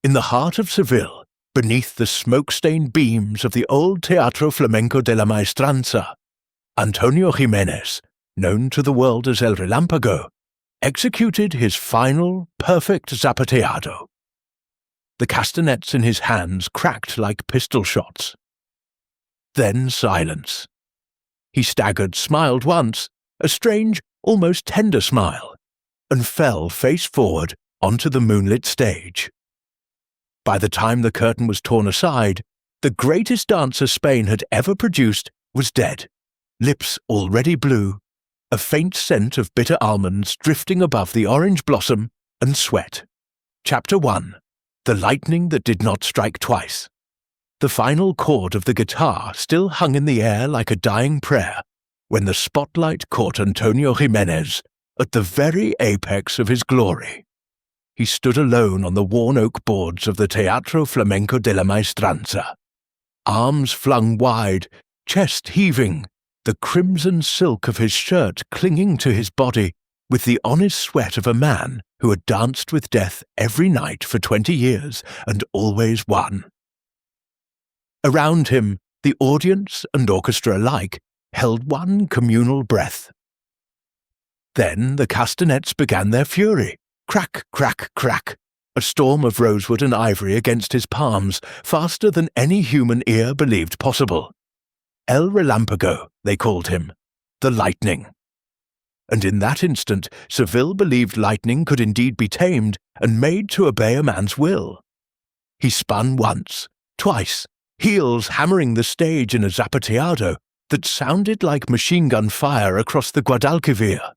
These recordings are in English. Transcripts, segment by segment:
In the heart of Seville, beneath the smoke-stained beams of the old Teatro Flamenco de la Maestranza, Antonio Jimenez, known to the world as El Relámpago, executed his final, perfect zapateado. The castanets in his hands cracked like pistol shots. Then silence. He staggered, smiled once, a strange, almost tender smile, and fell face forward onto the moonlit stage. By the time the curtain was torn aside, the greatest dancer Spain had ever produced was dead, lips already blue, a faint scent of bitter almonds drifting above the orange blossom, and sweat. Chapter 1. The Lightning That Did Not Strike Twice. The final chord of the guitar still hung in the air like a dying prayer when the spotlight caught Antonio Jimenez at the very apex of his glory. He stood alone on the worn oak boards of the Teatro Flamenco de la Maestranza, arms flung wide, chest heaving, the crimson silk of his shirt clinging to his body with the honest sweat of a man who had danced with death every night for 20 years and always won. Around him, the audience and orchestra alike held one communal breath. Then the castanets began their fury. Crack, crack, crack, a storm of rosewood and ivory against his palms, faster than any human ear believed possible. El Relámpago, they called him, the lightning. And in that instant, Seville believed lightning could indeed be tamed and made to obey a man's will. He spun once, twice, heels hammering the stage in a zapateado that sounded like machine-gun fire across the Guadalquivir.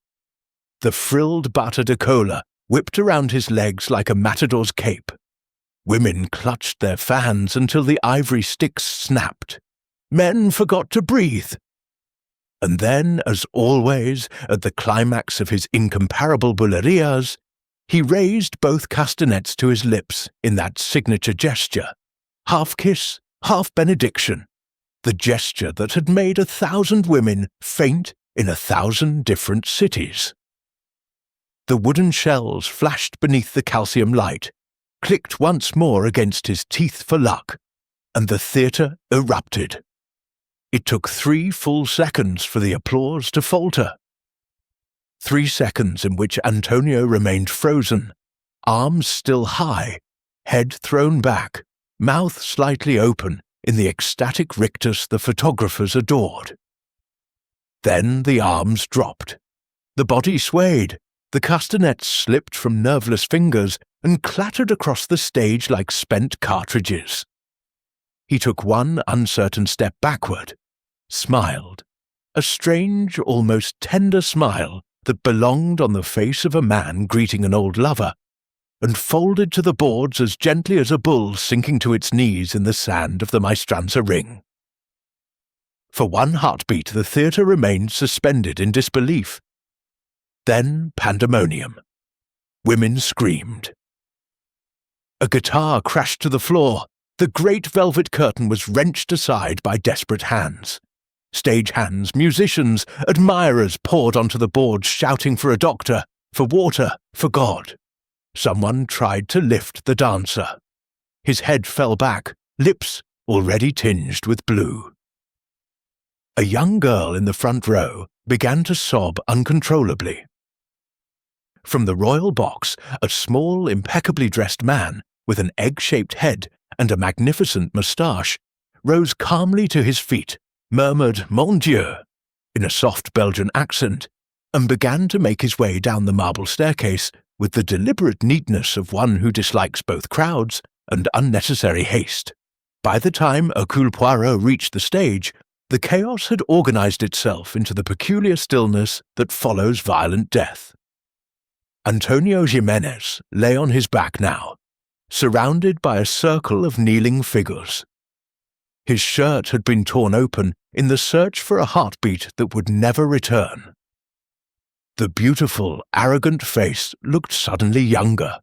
The frilled bata de cola whipped around his legs like a matador's cape. Women clutched their fans until the ivory sticks snapped. Men forgot to breathe. And then, as always, at the climax of his incomparable bulerias, he raised both castanets to his lips in that signature gesture, half kiss, half benediction, the gesture that had made 1,000 women faint in 1,000 different cities. The wooden shells flashed beneath the calcium light, clicked once more against his teeth for luck, and the theatre erupted. It took 3 full seconds for the applause to falter. 3 seconds in which Antonio remained frozen, arms still high, head thrown back, mouth slightly open in the ecstatic rictus the photographers adored. Then the arms dropped. The body swayed. The castanets slipped from nerveless fingers and clattered across the stage like spent cartridges. He took one uncertain step backward, smiled, a strange, almost tender smile that belonged on the face of a man greeting an old lover, and folded to the boards as gently as a bull sinking to its knees in the sand of the Maestranza ring. For one heartbeat the theatre remained suspended in disbelief. Then pandemonium. Women screamed. A guitar crashed to the floor. The great velvet curtain was wrenched aside by desperate hands. Stagehands, musicians, admirers poured onto the boards shouting for a doctor, for water, for God. Someone tried to lift the dancer. His head fell back, lips already tinged with blue. A young girl in the front row began to sob uncontrollably. From the royal box, a small, impeccably dressed man with an egg-shaped head and a magnificent moustache rose calmly to his feet, murmured "Mon Dieu" in a soft Belgian accent, and began to make his way down the marble staircase with the deliberate neatness of one who dislikes both crowds and unnecessary haste. By the time Hercule Poirot reached the stage, the chaos had organized itself into the peculiar stillness that follows violent death. Antonio Jimenez lay on his back now, surrounded by a circle of kneeling figures. His shirt had been torn open in the search for a heartbeat that would never return. The beautiful, arrogant face looked suddenly younger,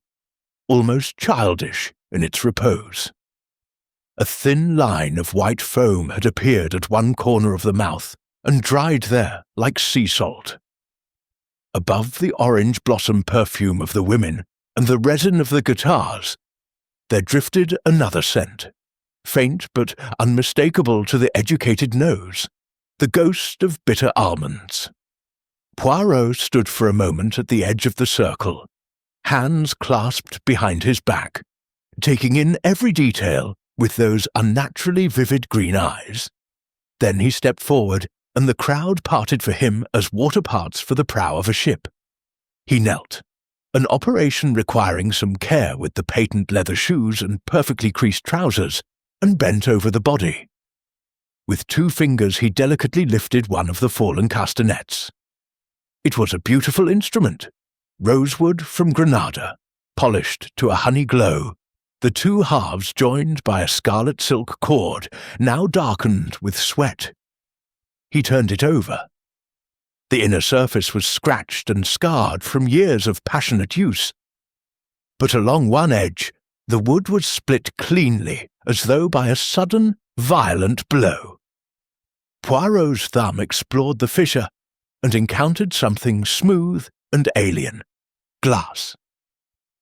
almost childish in its repose. A thin line of white foam had appeared at one corner of the mouth and dried there like sea salt. Above the orange blossom perfume of the women and the resin of the guitars, there drifted another scent, faint but unmistakable to the educated nose, the ghost of bitter almonds. Poirot stood for a moment at the edge of the circle, hands clasped behind his back, taking in every detail with those unnaturally vivid green eyes. Then he stepped forward, and the crowd parted for him as water parts for the prow of a ship. He knelt, an operation requiring some care with the patent leather shoes and perfectly creased trousers, and bent over the body. With 2 fingers he delicately lifted one of the fallen castanets. It was a beautiful instrument, rosewood from Granada, polished to a honey glow, the 2 halves joined by a scarlet silk cord, now darkened with sweat. He turned it over. The inner surface was scratched and scarred from years of passionate use, but along one edge the wood was split cleanly, as though by a sudden, violent blow. Poirot's thumb explored the fissure and encountered something smooth and alien, glass.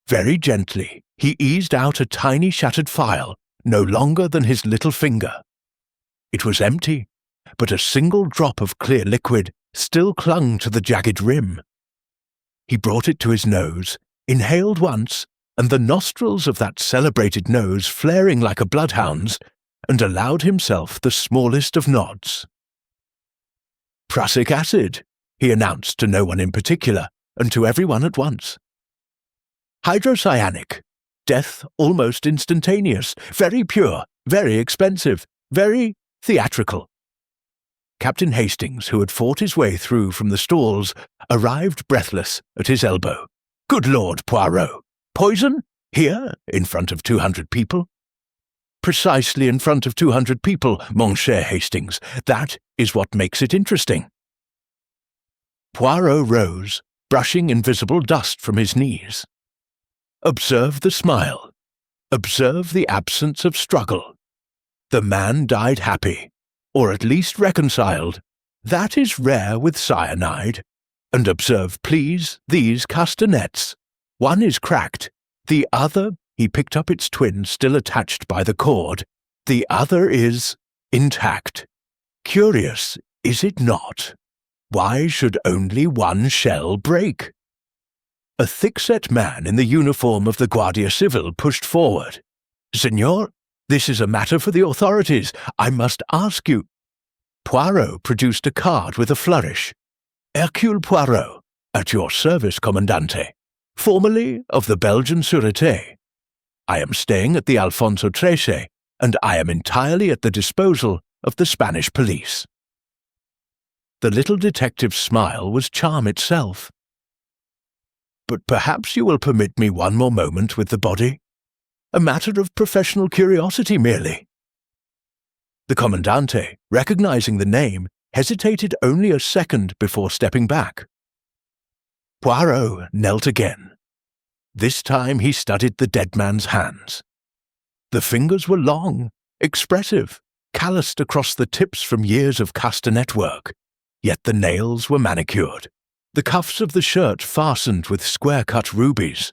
Very gently, he eased out a tiny shattered phial, no longer than his little finger. It was empty, but a single drop of clear liquid still clung to the jagged rim. He brought it to his nose, inhaled once, and the nostrils of that celebrated nose flaring like a bloodhound's, and allowed himself the smallest of nods. "Prussic acid," he announced to no one in particular, and to everyone at once. "Hydrocyanic. Death almost instantaneous, very pure, very expensive, very theatrical." Captain Hastings, who had fought his way through from the stalls, arrived breathless at his elbow. "Good Lord, Poirot! Poison? Here, in front of 200 people?" "Precisely in front of 200 people, mon cher Hastings. That is what makes it interesting." Poirot rose, brushing invisible dust from his knees. Observe the smile. Observe the absence of struggle. The man died happy, or at least reconciled. That is rare with cyanide. And observe, please, these castanets. One is cracked. The other, he picked up its twin still attached by the cord. The other is intact. Curious, is it not? Why should only one shell break? A thick-set man in the uniform of the Guardia Civil pushed forward. "Senor, this is a matter for the authorities. I must ask you." Poirot produced a card with a flourish. "Hercule Poirot, at your service, Commandante, formerly of the Belgian Sûreté. I am staying at the Alfonso XIII, and I am entirely at the disposal of the Spanish police." The little detective's smile was charm itself. "But perhaps you will permit me one more moment with the body? A matter of professional curiosity merely." The Commandante, recognizing the name, hesitated only a second before stepping back. Poirot knelt again. This time he studied the dead man's hands. The fingers were long, expressive, calloused across the tips from years of castanet work, yet the nails were manicured. The cuffs of the shirt fastened with square-cut rubies.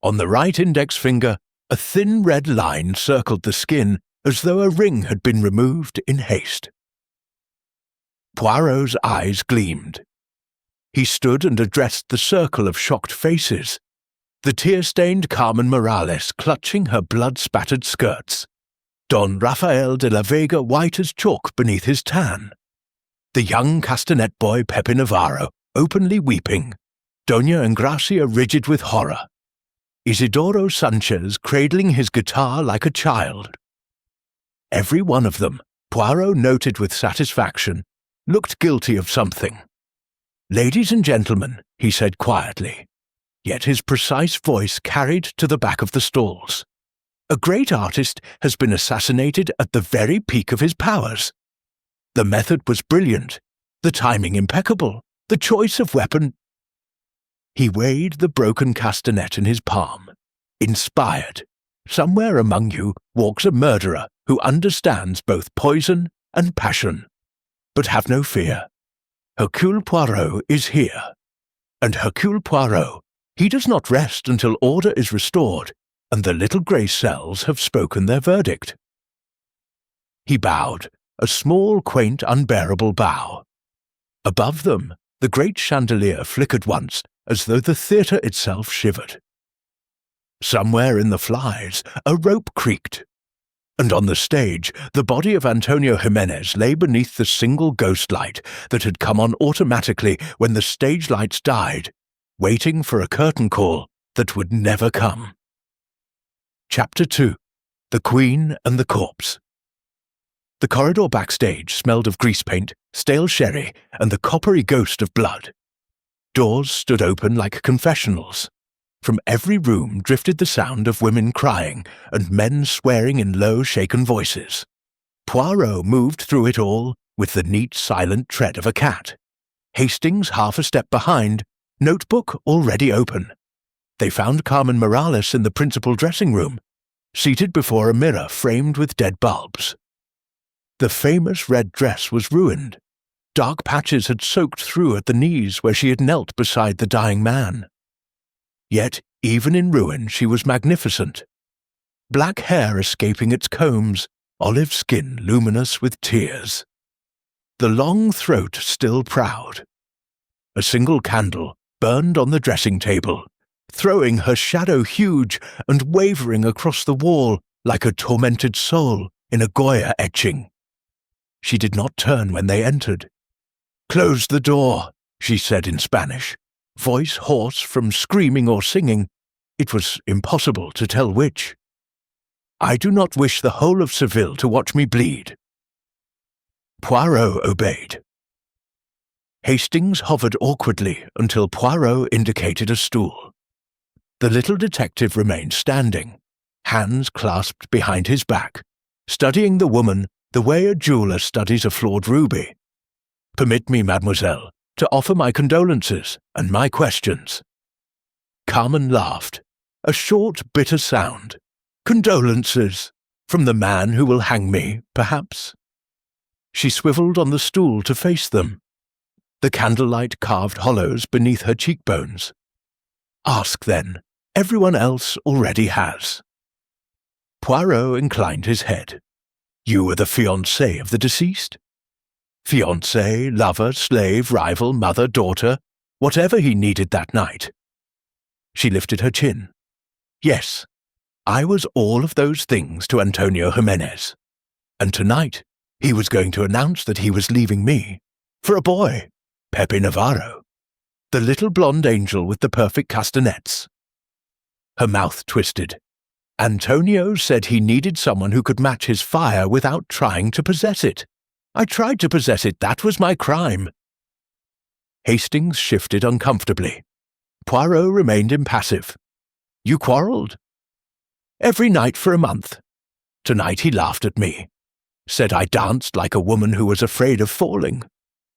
On the right index finger, a thin red line circled the skin as though a ring had been removed in haste. Poirot's eyes gleamed. He stood and addressed the circle of shocked faces, the tear-stained Carmen Morales clutching her blood-spattered skirts, Don Rafael de la Vega white as chalk beneath his tan, the young castanet boy Pepe Navarro openly weeping, Doña Engracia rigid with horror, Isidoro Sanchez cradling his guitar like a child. Every one of them, Poirot noted with satisfaction, looked guilty of something. "Ladies and gentlemen," he said quietly, yet his precise voice carried to the back of the stalls, "a great artist has been assassinated at the very peak of his powers. The method was brilliant, the timing impeccable, the choice of weapon." He weighed the broken castanet in his palm. "Inspired. Somewhere among you walks a murderer who understands both poison and passion. But have no fear. Hercule Poirot is here. And Hercule Poirot, he does not rest until order is restored, and the little grey cells have spoken their verdict." He bowed, a small, quaint, unbearable bow. Above them, the great chandelier flickered once, as though the theatre itself shivered. Somewhere in the flies, a rope creaked, and on the stage, the body of Antonio Jimenez lay beneath the single ghost light that had come on automatically when the stage lights died, waiting for a curtain call that would never come. Chapter 2. The Queen and the Corpse. The corridor backstage smelled of grease paint, stale sherry, and the coppery ghost of blood. Doors stood open like confessionals. From every room drifted the sound of women crying and men swearing in low, shaken voices. Poirot moved through it all with the neat, silent tread of a cat. Hastings half a step behind, notebook already open. They found Carmen Morales in the principal dressing room, seated before a mirror framed with dead bulbs. The famous red dress was ruined. Dark patches had soaked through at the knees where she had knelt beside the dying man. Yet, even in ruin, she was magnificent. Black hair escaping its combs, olive skin luminous with tears. The long throat still proud. A single candle burned on the dressing table, throwing her shadow huge and wavering across the wall like a tormented soul in a Goya etching. She did not turn when they entered. "Close the door," she said in Spanish, voice hoarse from screaming or singing. It was impossible to tell which. "I do not wish the whole of Seville to watch me bleed." Poirot obeyed. Hastings hovered awkwardly until Poirot indicated a stool. The little detective remained standing, hands clasped behind his back, studying the woman the way a jeweller studies a flawed ruby. "Permit me, mademoiselle, to offer my condolences and my questions." Carmen laughed, a short, bitter sound. "Condolences? From the man who will hang me, perhaps?" She swiveled on the stool to face them. The candlelight carved hollows beneath her cheekbones. "Ask, then. Everyone else already has." Poirot inclined his head. "You were the fiancé of the deceased?" Fiancé, lover, slave, rival, mother, daughter, whatever he needed that night. She lifted her chin. "Yes, I was all of those things to Antonio Jimenez. And tonight, he was going to announce that he was leaving me. For a boy, Pepe Navarro. The little blonde angel with the perfect castanets." Her mouth twisted. "Antonio said he needed someone who could match his fire without trying to possess it. I tried to possess it, that was my crime." Hastings shifted uncomfortably. Poirot remained impassive. "You quarrelled?" "Every night for a month. Tonight he laughed at me. Said I danced like a woman who was afraid of falling.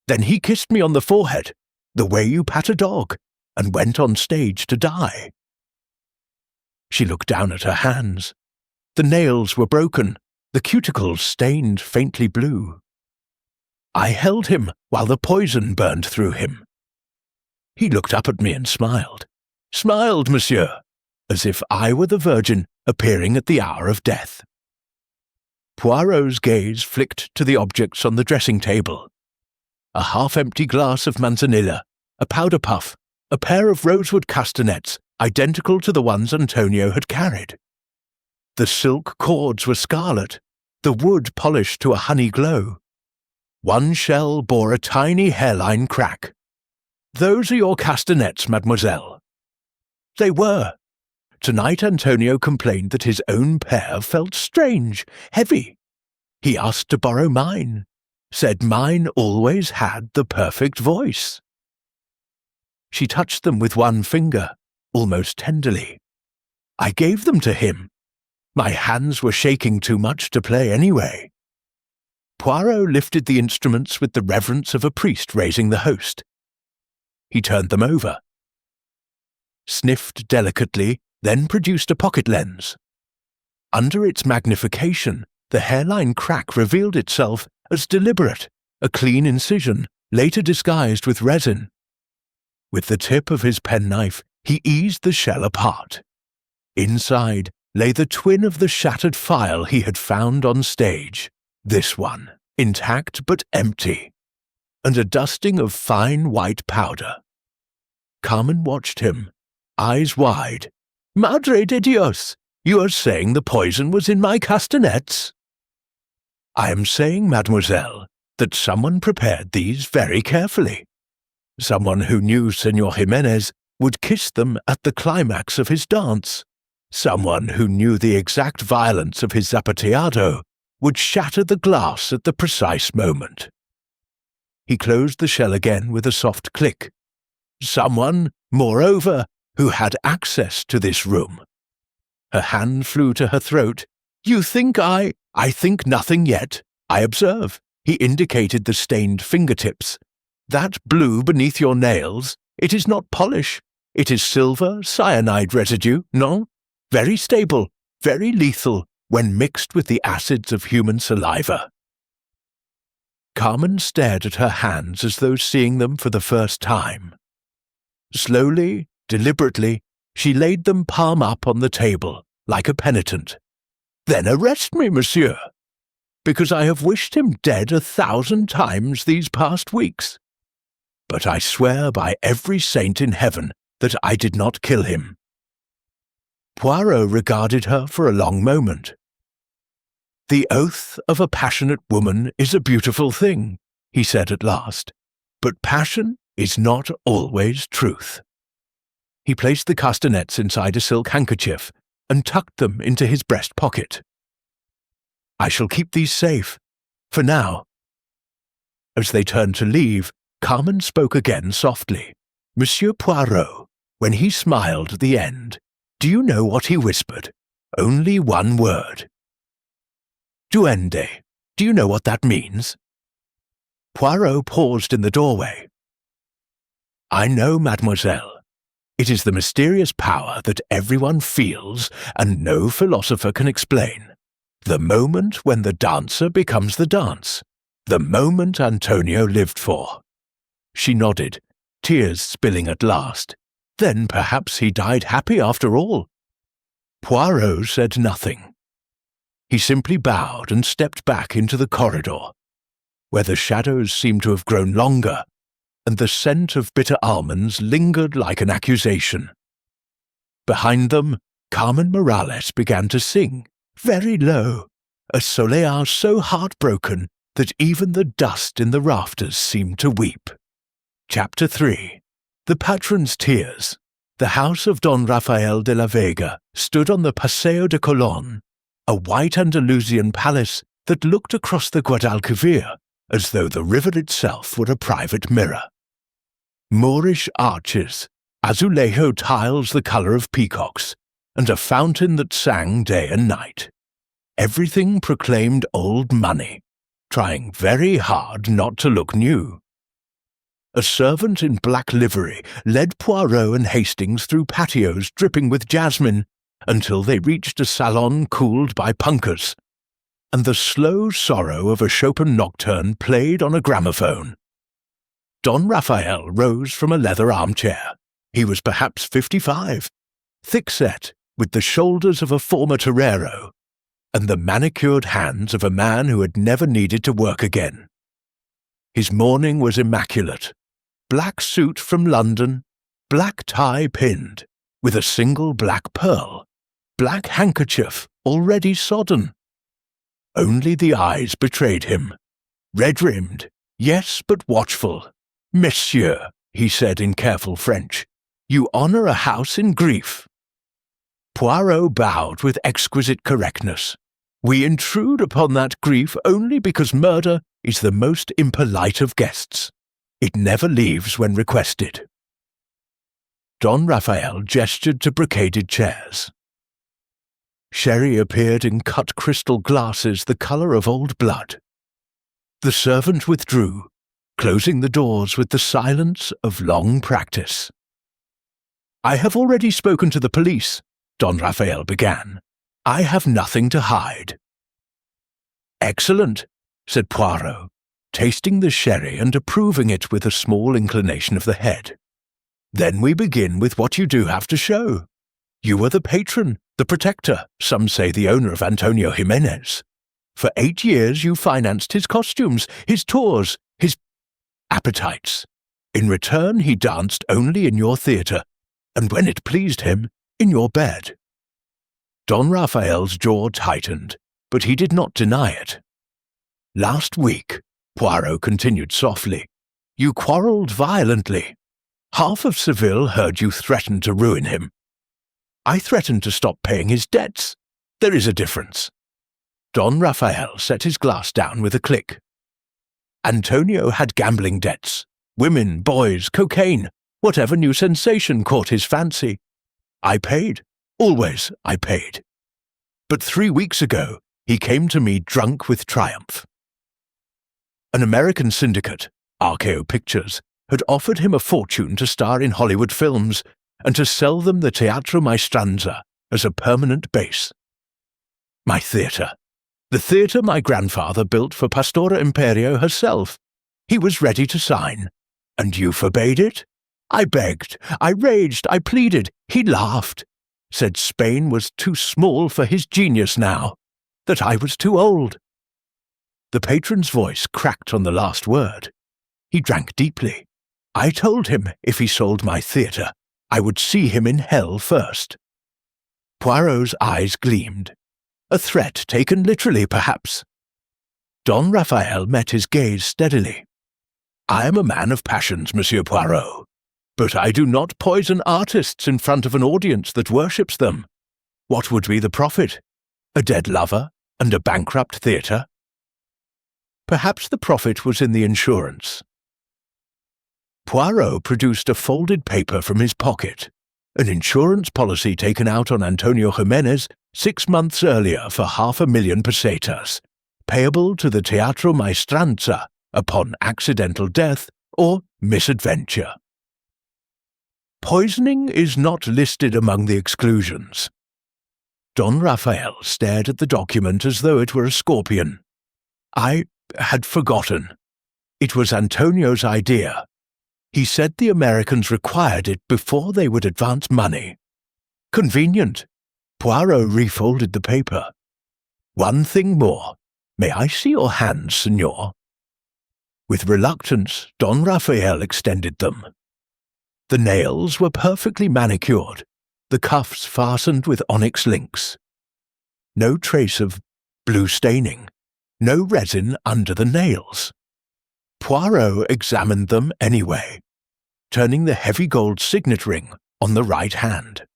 Then he kissed me on the forehead, the way you pat a dog, and went on stage to die." She looked down at her hands. The nails were broken, the cuticles stained faintly blue. "I held him while the poison burned through him." He looked up at me and smiled. Smiled, monsieur, as if I were the Virgin appearing at the hour of death. Poirot's gaze flicked to the objects on the dressing table. A half-empty glass of manzanilla, a powder puff, a pair of rosewood castanets identical to the ones Antonio had carried. The silk cords were scarlet, the wood polished to a honey glow. One shell bore a tiny hairline crack. "Those are your castanets, mademoiselle." They were. Tonight Antonio complained that his own pair felt strange, heavy. He asked to borrow mine, said mine always had the perfect voice. She touched them with one finger, almost tenderly. I gave them to him. My hands were shaking too much to play anyway. Poirot lifted the instruments with the reverence of a priest raising the host. He turned them over, sniffed delicately, then produced a pocket lens. Under its magnification, the hairline crack revealed itself as deliberate, a clean incision, later disguised with resin. With the tip of his penknife, he eased the shell apart. Inside, lay the twin of the shattered phial he had found on stage, this one, intact but empty, and a dusting of fine white powder. Carmen watched him, eyes wide. "Madre de Dios! You are saying the poison was in my castanets?" "I am saying, mademoiselle, that someone prepared these very carefully. Someone who knew Senor Jimenez would kiss them at the climax of his dance. Someone who knew the exact violence of his zapateado would shatter the glass at the precise moment." He closed the shell again with a soft click. "Someone, moreover, who had access to this room." Her hand flew to her throat. "You think I think nothing yet. I observe." He indicated the stained fingertips. "That blue beneath your nails, it is not polish. It is silver cyanide residue, no? Very stable, very lethal when mixed with the acids of human saliva." Carmen stared at her hands as though seeing them for the first time. Slowly, deliberately, she laid them palm up on the table, like a penitent. "Then arrest me, monsieur, because I have wished him dead 1,000 times these past weeks. But I swear by every saint in heaven that I did not kill him." Poirot regarded her for a long moment. "The oath of a passionate woman is a beautiful thing," he said at last, "but passion is not always truth." He placed the castanets inside a silk handkerchief and tucked them into his breast pocket. "I shall keep these safe, for now." As they turned to leave, Carmen spoke again softly. "Monsieur Poirot, when he smiled at the end, do you know what he whispered? Only one word. Duende. Do you know what that means?" Poirot paused in the doorway. "I know, mademoiselle. It is the mysterious power that everyone feels and no philosopher can explain. The moment when the dancer becomes the dance. The moment Antonio lived for." She nodded, tears spilling at last. Then perhaps he died happy after all. Poirot said nothing. He simply bowed and stepped back into the corridor, where the shadows seemed to have grown longer, and the scent of bitter almonds lingered like an accusation. Behind them, Carmen Morales began to sing, very low, a soleá so heartbroken that even the dust in the rafters seemed to weep. Chapter 3. The Patron's Tears. The house of Don Rafael de la Vega stood on the Paseo de Colón, a white Andalusian palace that looked across the Guadalquivir as though the river itself were a private mirror. Moorish arches, azulejo tiles the colour of peacocks, and a fountain that sang day and night. Everything proclaimed old money, trying very hard not to look new. A servant in black livery led Poirot and Hastings through patios dripping with jasmine until they reached a salon cooled by punkahs, and the slow sorrow of a Chopin nocturne played on a gramophone. Don Rafael rose from a leather armchair. He was perhaps 55, thick-set, with the shoulders of a former torero, and the manicured hands of a man who had never needed to work again. His mourning was immaculate. Black suit from London, black tie pinned, with a single black pearl, black handkerchief already sodden. Only the eyes betrayed him. Red-rimmed, yes, but watchful. "Monsieur," he said in careful French, "you honour a house in grief." Poirot bowed with exquisite correctness. "We intrude upon that grief only because murder is the most impolite of guests. It never leaves when requested." Don Rafael gestured to brocaded chairs. Sherry appeared in cut crystal glasses the colour of old blood. The servant withdrew, closing the doors with the silence of long practice. "I have already spoken to the police," Don Rafael began. "I have nothing to hide." "Excellent," said Poirot, tasting the sherry and approving it with a small inclination of the head. "Then we begin with what you do have to show. You are the patron, The protector, some say the owner of Antonio Jimenez. For 8 years you financed his costumes, his tours, his appetites. In return he danced only in your theatre, and when it pleased him, in your bed. Don Raphael's jaw tightened, but he did not deny it. Last week, Poirot continued softly, you quarrelled violently. Half of Seville heard you threaten to ruin him. I threatened to stop paying his debts. There is a difference. Don Raphael set his glass down with a click. Antonio had gambling debts. Women, boys, cocaine, whatever new sensation caught his fancy. I paid. Always I paid. But 3 weeks ago, he came to me drunk with triumph. An American syndicate, RKO Pictures, had offered him a fortune to star in Hollywood films and to sell them the Teatro Maestranza as a permanent base. My theatre. The theatre my grandfather built for Pastora Imperio herself. He was ready to sign. And you forbade it? I begged, I raged, I pleaded. He laughed. Said Spain was too small for his genius now, that I was too old. The patron's voice cracked on the last word. He drank deeply. I told him if he sold my theatre, I would see him in hell first. Poirot's eyes gleamed. A threat taken literally, perhaps. Don Raphael met his gaze steadily. I am a man of passions, Monsieur Poirot, but I do not poison artists in front of an audience that worships them. What would be the profit? A dead lover and a bankrupt theatre? Perhaps the profit was in the insurance. Poirot produced a folded paper from his pocket, an insurance policy taken out on Antonio Jimenez 6 months earlier for 500,000 pesetas, payable to the Teatro Maestranza upon accidental death or misadventure. Poisoning is not listed among the exclusions. Don Raphael stared at the document as though it were a scorpion. I had forgotten. It was Antonio's idea. He said the Americans required it before they would advance money. Convenient. Poirot refolded the paper. One thing more. May I see your hands, senor? With reluctance, Don Raphael extended them. The nails were perfectly manicured, the cuffs fastened with onyx links. No trace of blue staining, no resin under the nails. Poirot examined them anyway, turning the heavy gold signet ring on the right hand.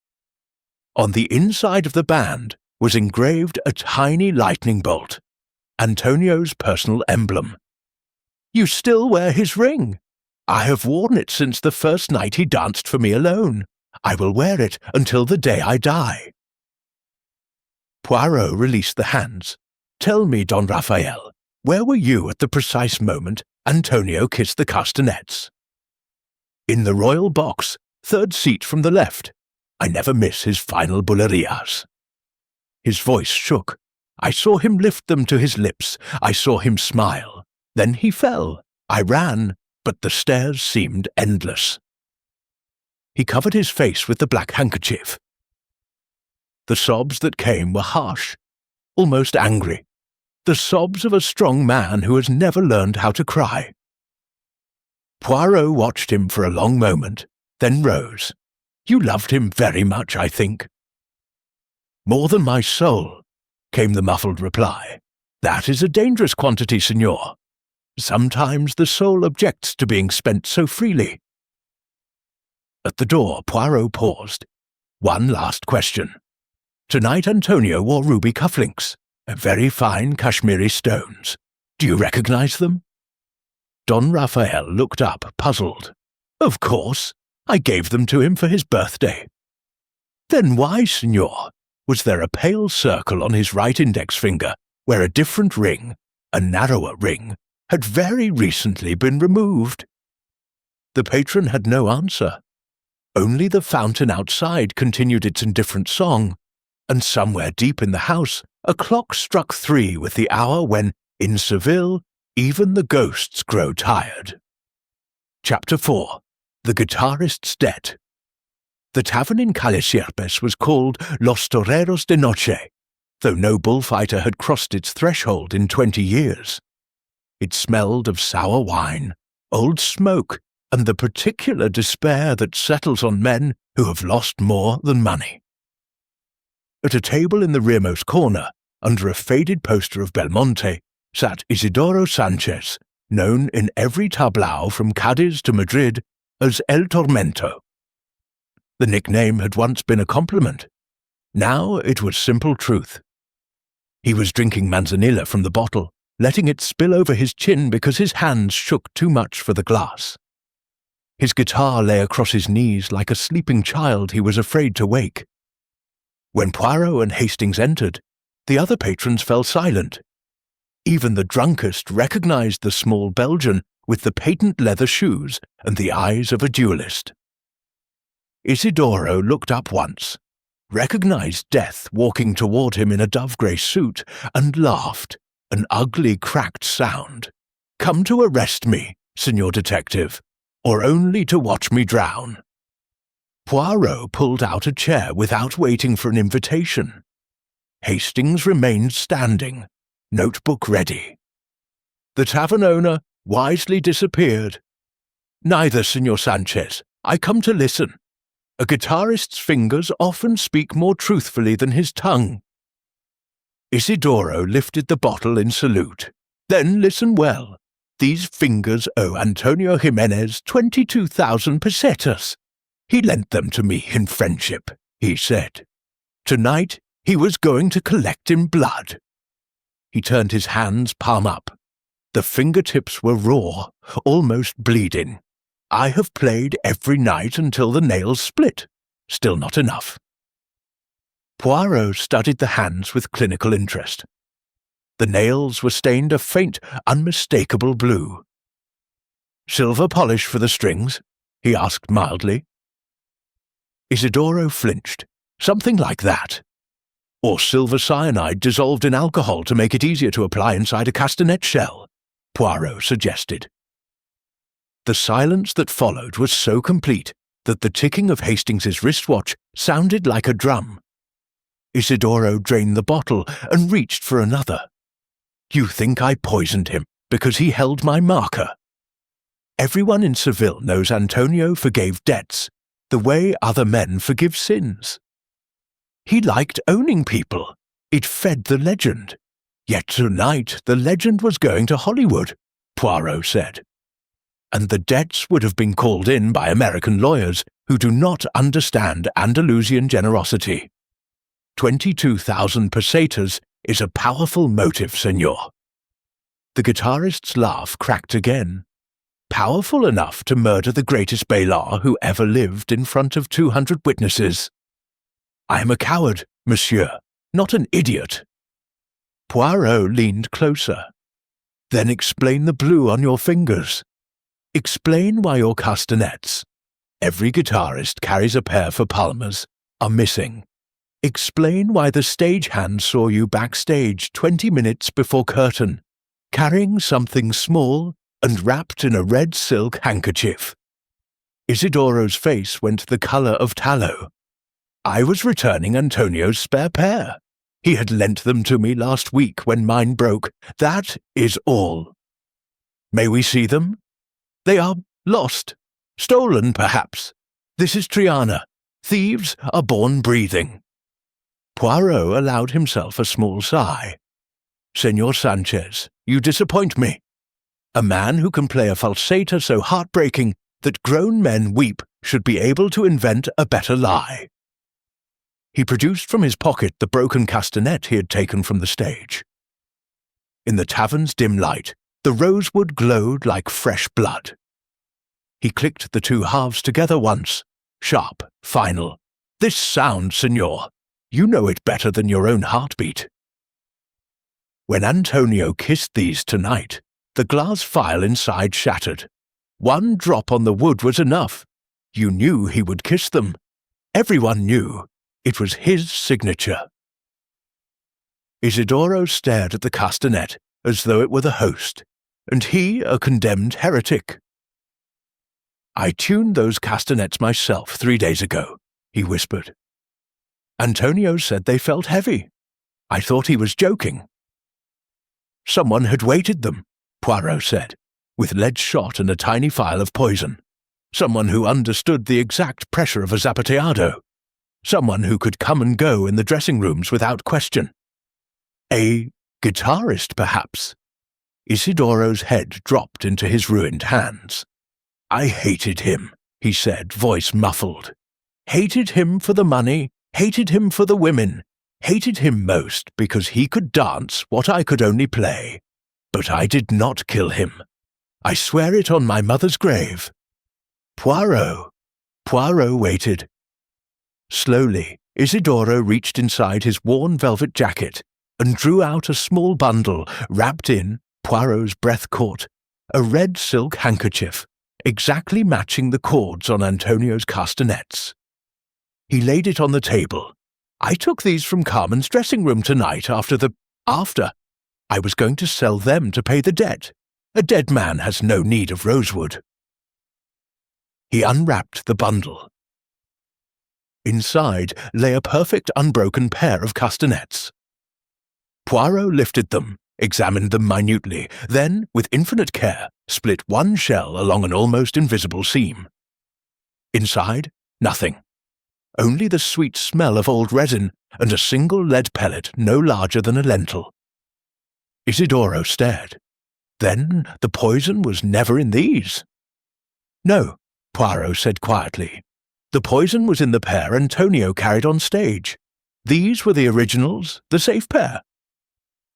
On the inside of the band was engraved a tiny lightning bolt, Antonio's personal emblem. You still wear his ring. I have worn it since the first night he danced for me alone. I will wear it until the day I die. Poirot released the hands. Tell me, Don Raphael, where were you at the precise moment Antonio kissed the castanets? In the royal box, 3rd seat from the left. I never miss his final bulerias. His voice shook. I saw him lift them to his lips. I saw him smile. Then he fell. I ran, but the stairs seemed endless. He covered his face with the black handkerchief. The sobs that came were harsh, almost angry. The sobs of a strong man who has never learned how to cry. Poirot watched him for a long moment, then rose. You loved him very much, I think. More than my soul, came the muffled reply. That is a dangerous quantity, senor. Sometimes the soul objects to being spent so freely. At the door, Poirot paused. One last question. Tonight Antonio wore ruby cufflinks, very fine Kashmiri stones. Do you recognize them? Don Raphael looked up, puzzled. Of course. I gave them to him for his birthday. Then why, senor, was there a pale circle on his right index finger where a different ring, a narrower ring, had very recently been removed? The patron had no answer. Only the fountain outside continued its indifferent song, and somewhere deep in the house a clock struck 3 with the hour when, in Seville, even the ghosts grow tired. Chapter 4. The Guitarist's Debt. The tavern in Calle Sierpes was called Los Toreros de Noche, though no bullfighter had crossed its threshold in 20 years. It smelled of sour wine, old smoke, and the particular despair that settles on men who have lost more than money. At a table in the rearmost corner, under a faded poster of Belmonte, sat Isidoro Sanchez, known in every tablao from Cadiz to Madrid as El Tormento. The nickname had once been a compliment. Now it was simple truth. He was drinking manzanilla from the bottle, letting it spill over his chin because his hands shook too much for the glass. His guitar lay across his knees like a sleeping child he was afraid to wake. When Poirot and Hastings entered, the other patrons fell silent. Even the drunkest recognized the small Belgian with the patent leather shoes and the eyes of a duelist. Isidoro looked up once, recognized Death walking toward him in a dove-grey suit, and laughed, an ugly cracked sound. "Come to arrest me, Signor Detective, or only to watch me drown." Poirot pulled out a chair without waiting for an invitation. Hastings remained standing, notebook ready. The tavern owner wisely disappeared. "Neither, Signor Sanchez. I come to listen. A guitarist's fingers often speak more truthfully than his tongue." Isidoro lifted the bottle in salute. "Then listen well. These fingers owe Antonio Jimenez 22,000 pesetas. He lent them to me in friendship," he said. "Tonight he was going to collect in blood." He turned his hands palm up. The fingertips were raw, almost bleeding. "I have played every night until the nails split. Still not enough." Poirot studied the hands with clinical interest. The nails were stained a faint, unmistakable blue. "Silver polish for the strings?" he asked mildly. Isidoro flinched. "Something like that. Or silver cyanide dissolved in alcohol to make it easier to apply inside a castanet shell," Poirot suggested. The silence that followed was so complete that the ticking of Hastings's wristwatch sounded like a drum. Isidoro drained the bottle and reached for another. "You think I poisoned him because he held my marker? Everyone in Seville knows Antonio forgave debts the way other men forgive sins. He liked owning people. It fed the legend. Yet tonight the legend was going to Hollywood," Poirot said. "And the debts would have been called in by American lawyers who do not understand Andalusian generosity. 22,000 pesetas is a powerful motive, senor." The guitarist's laugh cracked again. "Powerful enough to murder the greatest bailaor who ever lived in front of 200 witnesses. I am a coward, monsieur, not an idiot." Poirot leaned closer. "Then explain the blue on your fingers. Explain why your castanets, every guitarist carries a pair for Palmas, are missing. Explain why the stagehand saw you backstage 20 minutes before curtain, carrying something small and wrapped in a red silk handkerchief." Isidoro's face went the color of tallow. "I was returning Antonio's spare pair. He had lent them to me last week when mine broke. That is all." "May we see them?" "They are lost. Stolen, perhaps. This is Triana. Thieves are born breathing." Poirot allowed himself a small sigh. "Senor Sanchez, you disappoint me. A man who can play a falsetto so heartbreaking that grown men weep should be able to invent a better lie." He produced from his pocket the broken castanet he had taken from the stage. In the tavern's dim light, the rosewood glowed like fresh blood. He clicked the two halves together once, sharp, final. "This sound, senor. You know it better than your own heartbeat." When Antonio kissed these tonight, the glass phial inside shattered. One drop on the wood was enough. You knew he would kiss them. Everyone knew. It was his signature. Isidoro stared at the castanet as though it were the host, and he a condemned heretic. "I tuned those castanets myself 3 days ago. he whispered. Antonio said they felt heavy. I thought he was joking. Someone had weighted them, Poirot said, with lead shot and a tiny phial of poison. Someone who understood the exact pressure of a zapateado. Someone who could come and go in the dressing rooms without question. A guitarist, perhaps? Isidoro's head dropped into his ruined hands. I hated him, he said, voice muffled. Hated him for the money, hated him for the women, hated him most because he could dance what I could only play. But I did not kill him. I swear it on my mother's grave. Poirot. Poirot waited. Slowly, Isidoro reached inside his worn velvet jacket and drew out a small bundle wrapped in, Poirot's breath caught, a red silk handkerchief, exactly matching the cords on Antonio's castanets. He laid it on the table. I took these from Carmen's dressing room tonight after. I was going to sell them to pay the debt. A dead man has no need of rosewood. He unwrapped the bundle. Inside lay a perfect unbroken pair of castanets. Poirot lifted them, examined them minutely, then, with infinite care, split one shell along an almost invisible seam. Inside, nothing. Only the sweet smell of old resin and a single lead pellet no larger than a lentil. Isidoro stared. Then the poison was never in these. No, Poirot said quietly. The poison was in the pair Antonio carried on stage. These were the originals, the safe pair.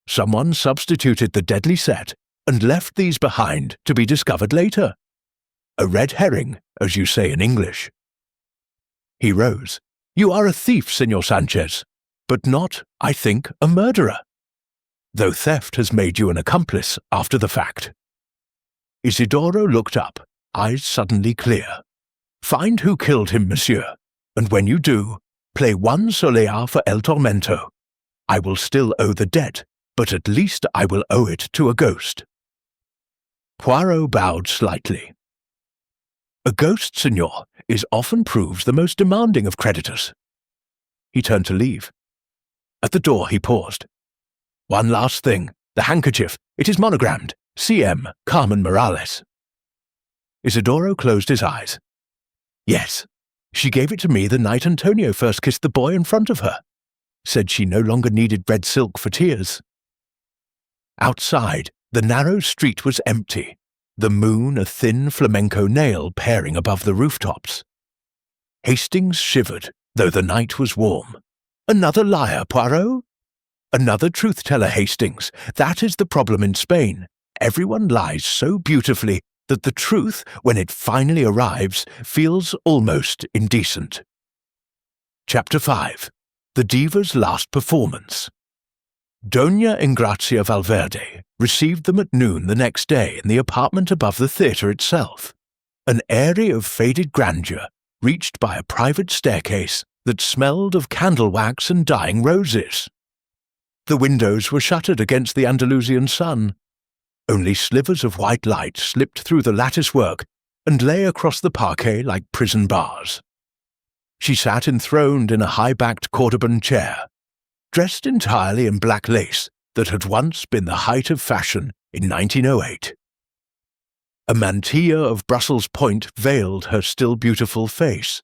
Someone substituted the deadly set and left these behind to be discovered later. A red herring, as you say in English. He rose. You are a thief, Senor Sanchez, but not, I think, a murderer. Though theft has made you an accomplice after the fact. Isidoro looked up, eyes suddenly clear. Find who killed him, monsieur, and when you do, play one solea for El Tormento. I will still owe the debt, but at least I will owe it to a ghost. Poirot bowed slightly. A ghost, senor, is often proves the most demanding of creditors. He turned to leave. At the door he paused. One last thing, the handkerchief, it is monogrammed, C.M. Carmen Morales. Isidoro closed his eyes. Yes, she gave it to me the night Antonio first kissed the boy in front of her. Said she no longer needed red silk for tears. Outside, the narrow street was empty, the moon a thin flamenco nail paring above the rooftops. Hastings shivered, though the night was warm. Another liar, Poirot? Another truth-teller, Hastings. That is the problem in Spain. Everyone lies so beautifully that the truth, when it finally arrives, feels almost indecent. Chapter 5. The Diva's Last Performance. Doña Engracia Valverde received them at noon the next day in the apartment above the theatre itself, an airy of faded grandeur reached by a private staircase that smelled of candle wax and dying roses. The windows were shuttered against the Andalusian sun. Only slivers of white light slipped through the lattice work and lay across the parquet like prison bars. She sat enthroned in a high-backed Cordoban chair, dressed entirely in black lace that had once been the height of fashion in 1908. A mantilla of Brussels point veiled her still beautiful face.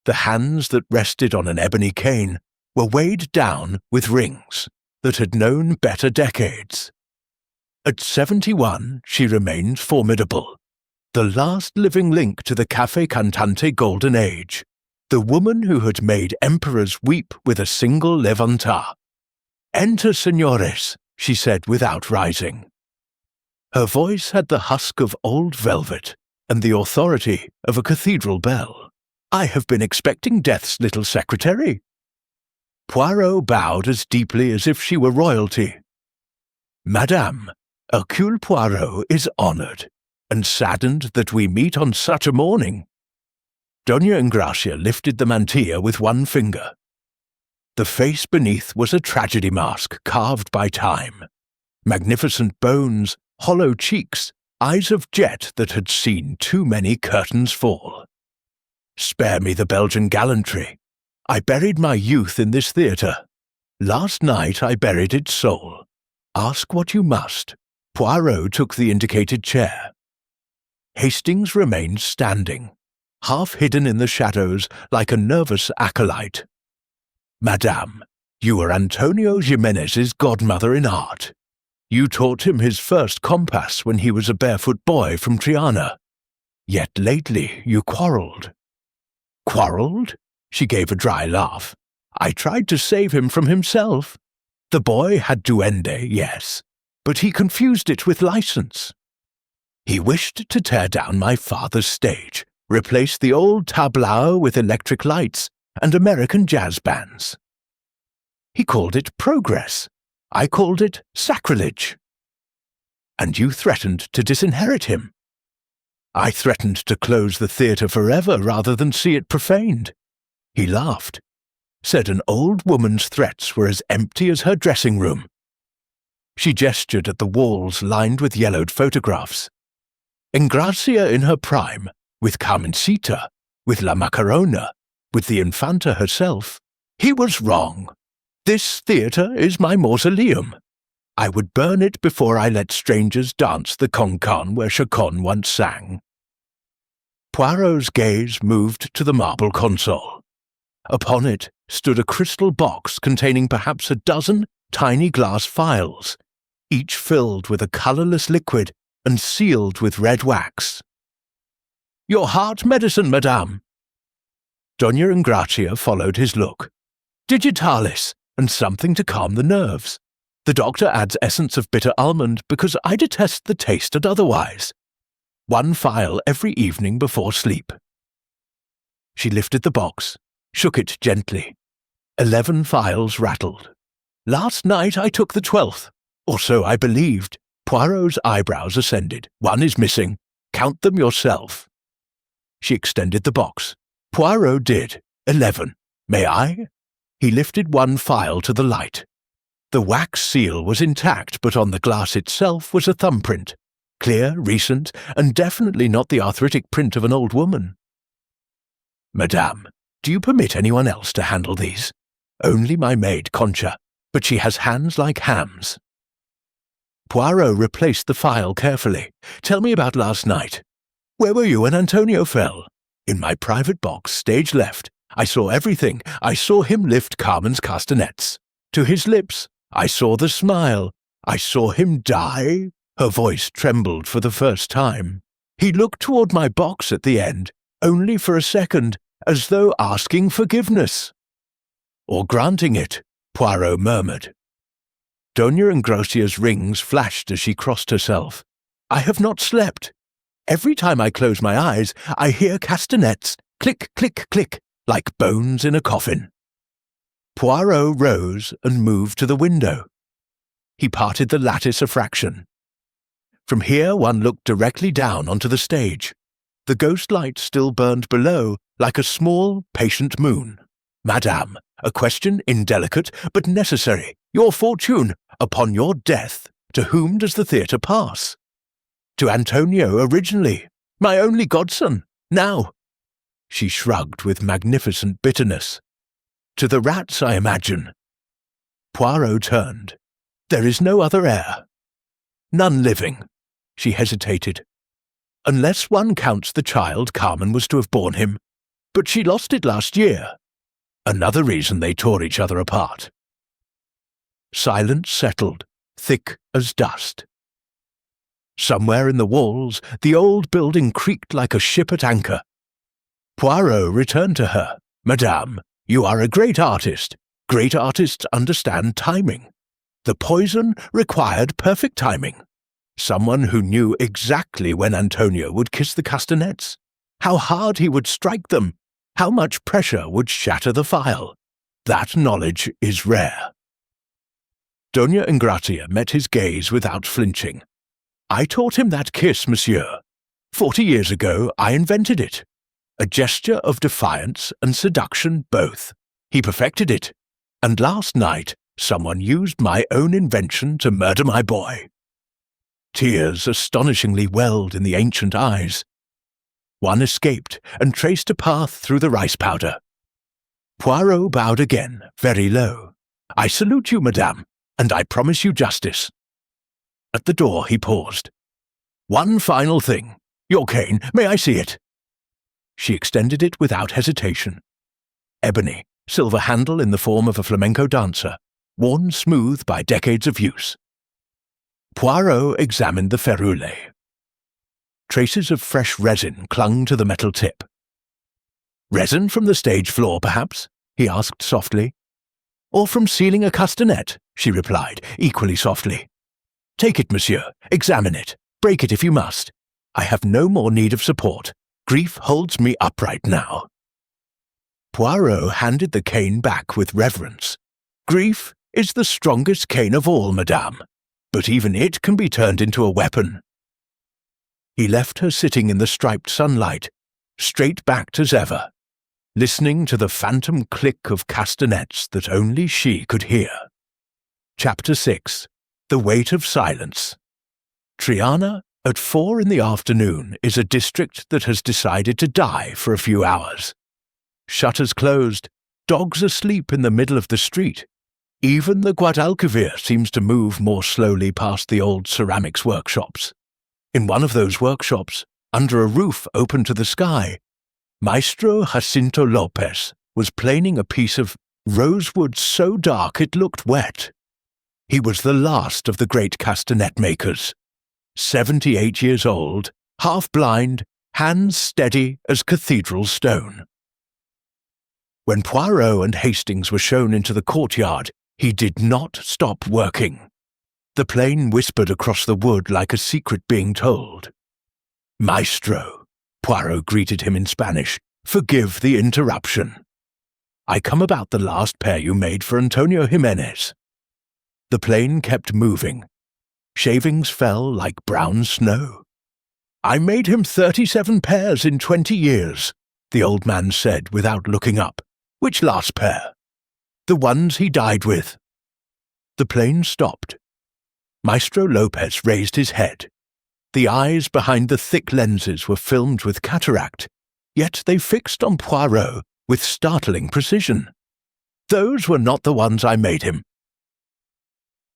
The hands that rested on an ebony cane were weighed down with rings that had known better decades. At 71, she remained formidable, the last living link to the Café Cantante golden age, the woman who had made emperors weep with a single levantar. "Enter, senores," she said without rising. Her voice had the husk of old velvet and the authority of a cathedral bell. "I have been expecting death's little secretary." Poirot bowed as deeply as if she were royalty. "Madame, Hercule Poirot is honoured, and saddened that we meet on such a morning." Doña Engracia lifted the mantilla with one finger. The face beneath was a tragedy mask carved by time. Magnificent bones, hollow cheeks, eyes of jet that had seen too many curtains fall. Spare me the Belgian gallantry. I buried my youth in this theatre. Last night I buried its soul. Ask what you must. Poirot took the indicated chair. Hastings remained standing, half hidden in the shadows like a nervous acolyte. Madame, you were Antonio Jimenez's godmother in art. You taught him his first compás when he was a barefoot boy from Triana. Yet lately you quarrelled. Quarrelled? She gave a dry laugh. I tried to save him from himself. The boy had duende, yes, but he confused it with license. He wished to tear down my father's stage, replace the old tablao with electric lights and American jazz bands. He called it progress. I called it sacrilege. And you threatened to disinherit him. I threatened to close the theatre forever rather than see it profaned. He laughed, said an old woman's threats were as empty as her dressing room. She gestured at the walls lined with yellowed photographs. Engracia in her prime, with Carmencita, with La Macarona, with the Infanta herself. He was wrong. This theatre is my mausoleum. I would burn it before I let strangers dance the cancan where Chacon once sang. Poirot's gaze moved to the marble console. Upon it stood a crystal box containing perhaps a dozen tiny glass phials, each filled with a colourless liquid and sealed with red wax. Your heart medicine, madame. Doña Engracia followed his look. Digitalis, and something to calm the nerves. The doctor adds essence of bitter almond because I detest the taste and otherwise. 1 phial every evening before sleep. She lifted the box, shook it gently. 11 phials rattled. Last night I took the 12th, or so I believed. Poirot's eyebrows ascended. 1 is missing. Count them yourself. She extended the box. Poirot did. 11. May I? He lifted 1 phial to the light. The wax seal was intact, but on the glass itself was a thumbprint. Clear, recent, and definitely not the arthritic print of an old woman. Madame, do you permit anyone else to handle these? Only my maid, Concha, but she has hands like hams. Poirot replaced the phial carefully. Tell me about last night. Where were you when Antonio fell? In my private box, stage left. I saw everything. I saw him lift Carmen's castanets. To his lips, I saw the smile. I saw him die. Her voice trembled for the first time. He looked toward my box at the end, only for a second, as though asking forgiveness. Or granting it, Poirot murmured. Doña Engrosia's rings flashed as she crossed herself. I have not slept. Every time I close my eyes, I hear castanets, click, click, click, like bones in a coffin. Poirot rose and moved to the window. He parted the lattice a fraction. From here one looked directly down onto the stage. The ghost light still burned below, like a small, patient moon. Madame, a question indelicate but necessary. Your fortune, upon your death, to whom does the theatre pass? To Antonio originally, my only godson, now. She shrugged with magnificent bitterness. To the rats, I imagine. Poirot turned. There is no other heir. None living. She hesitated. Unless one counts the child Carmen was to have borne him. But she lost it last year. Another reason they tore each other apart. Silence settled, thick as dust. Somewhere in the walls, the old building creaked like a ship at anchor. Poirot returned to her. Madame, you are a great artist. Great artists understand timing. The poison required perfect timing. Someone who knew exactly when Antonio would kiss the castanets, how hard he would strike them, how much pressure would shatter the phial. That knowledge is rare. Doña Engracia met his gaze without flinching. I taught him that kiss, monsieur. 40 years ago I invented it. A gesture of defiance and seduction both. He perfected it. And last night someone used my own invention to murder my boy. Tears astonishingly welled in the ancient eyes. One escaped and traced a path through the rice powder. Poirot bowed again, very low. "I salute you, madame, and I promise you justice." At the door he paused. "One final thing. Your cane, may I see it?" She extended it without hesitation. Ebony, silver handle in the form of a flamenco dancer, worn smooth by decades of use. Poirot examined the ferrule. Traces of fresh resin clung to the metal tip. "Resin from the stage floor, perhaps?" he asked softly. "Or from sealing a castanet," she replied, equally softly. "Take it, monsieur. Examine it. Break it if you must. I have no more need of support. Grief holds me upright now." Poirot handed the cane back with reverence. "Grief is the strongest cane of all, madame, but even it can be turned into a weapon." He left her sitting in the striped sunlight, straight backed as ever, listening to the phantom click of castanets that only she could hear. Chapter 6. The Weight of Silence. Triana, at 4 in the afternoon, is a district that has decided to die for a few hours. Shutters closed, dogs asleep in the middle of the street. Even the Guadalquivir seems to move more slowly past the old ceramics workshops. In one of those workshops, under a roof open to the sky, Maestro Jacinto Lopez was planing a piece of rosewood so dark it looked wet. He was the last of the great castanet makers. 78 years old, half-blind, hands steady as cathedral stone. When Poirot and Hastings were shown into the courtyard, he did not stop working. The plane whispered across the wood like a secret being told. "Maestro," Poirot greeted him in Spanish, "forgive the interruption. I come about the last pair you made for Antonio Jimenez." The plane kept moving. Shavings fell like brown snow. "I made him 37 pairs in 20 years, the old man said without looking up. "Which last pair?" "The ones he died with." The plane stopped. Maestro Lopez raised his head. The eyes behind the thick lenses were filmed with cataract, yet they fixed on Poirot with startling precision. "Those were not the ones I made him."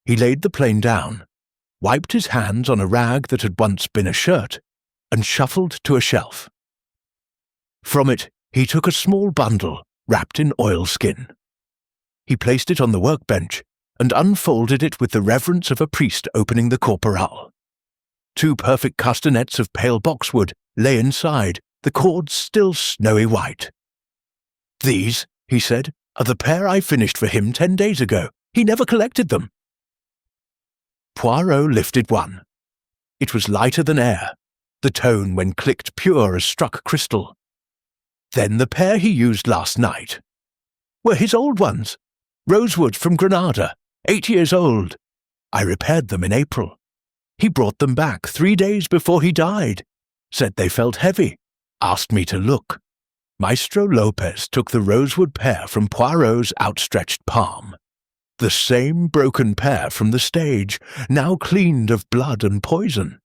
He laid the plane down, wiped his hands on a rag that had once been a shirt, and shuffled to a shelf. From it, he took a small bundle wrapped in oilskin. He placed it on the workbench and unfolded it with the reverence of a priest opening the corporal. 2 perfect castanets of pale boxwood lay inside, the cords still snowy white. "These," he said, "are the pair I finished for him 10 days ago. He never collected them." Poirot lifted one. It was lighter than air, the tone when clicked pure as struck crystal. "Then the pair he used last night were his old ones. Rosewood from Granada, 8 years old. I repaired them in April. He brought them back 3 days before he died. Said they felt heavy. Asked me to look." Maestro Lopez took the rosewood pair from Poirot's outstretched palm. The same broken pair from the stage, now cleaned of blood and poison.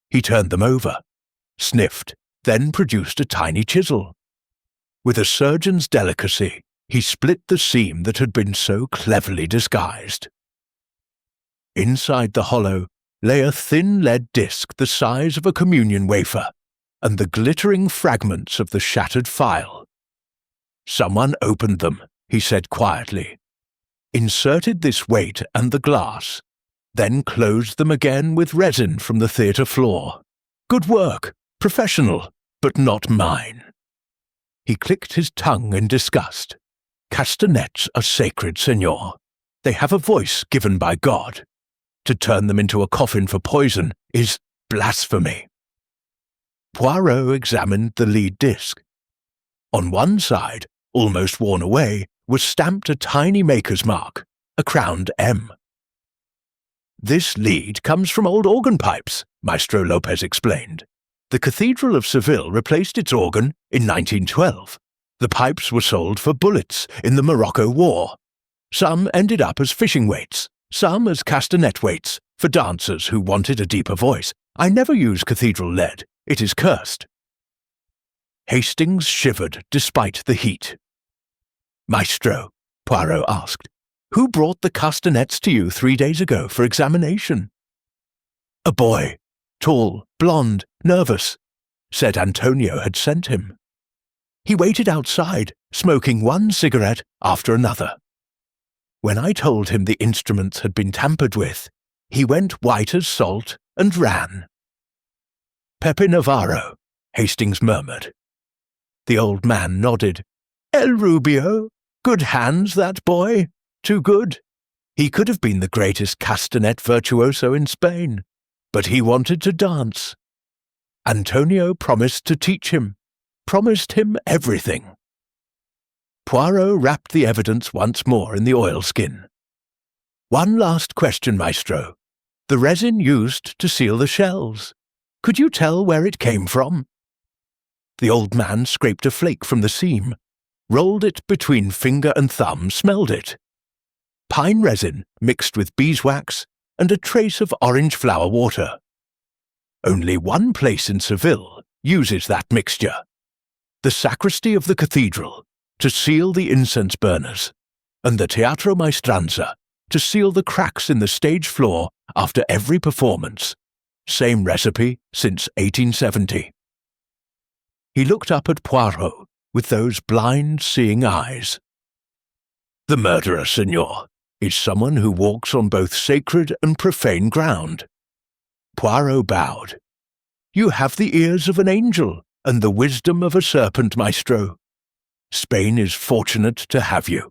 He turned them over, sniffed, then produced a tiny chisel. With a surgeon's delicacy, he split the seam that had been so cleverly disguised. Inside the hollow lay a thin lead disc the size of a communion wafer, and the glittering fragments of the shattered phial. "Someone opened them," he said quietly. "Inserted this weight and the glass, then closed them again with resin from the theatre floor. Good work, professional, but not mine." He clicked his tongue in disgust. "Castanets are sacred, senor. They have a voice given by God. To turn them into a coffin for poison is blasphemy." Poirot examined the lead disc. On one side, almost worn away, was stamped a tiny maker's mark, a crowned M. "This lead comes from old organ pipes," Maestro Lopez explained. "The Cathedral of Seville replaced its organ in 1912. The pipes were sold for bullets in the Morocco War. Some ended up as fishing weights, some as castanet weights for dancers who wanted a deeper voice. I never use cathedral lead. It is cursed." Hastings shivered despite the heat. "Maestro," Poirot asked, "who brought the castanets to you 3 days ago for examination?" "A boy, tall, blonde, nervous," said Antonio had sent him. "He waited outside, smoking one cigarette after another. When I told him the instruments had been tampered with, he went white as salt and ran." "Pepe Navarro," Hastings murmured. The old man nodded. "El Rubio. Good hands, that boy. Too good. He could have been the greatest castanet virtuoso in Spain, but he wanted to dance. Antonio promised to teach him, promised him everything." Poirot wrapped the evidence once more in the oilskin. "One last question, Maestro. The resin used to seal the shells. Could you tell where it came from?" The old man scraped a flake from the seam, rolled it between finger and thumb, smelled it. Pine resin mixed with beeswax and a trace of orange flower water. Only one place in Seville uses that mixture: the sacristy of the cathedral, to seal the incense burners, and the Teatro Maestranza to seal the cracks in the stage floor after every performance. Same recipe since 1870. He looked up at Poirot with those blind, seeing eyes. "The murderer, Signor, is someone who walks on both sacred and profane ground." Poirot bowed. "You have the ears of an angel and the wisdom of a serpent, Maestro. Spain is fortunate to have you."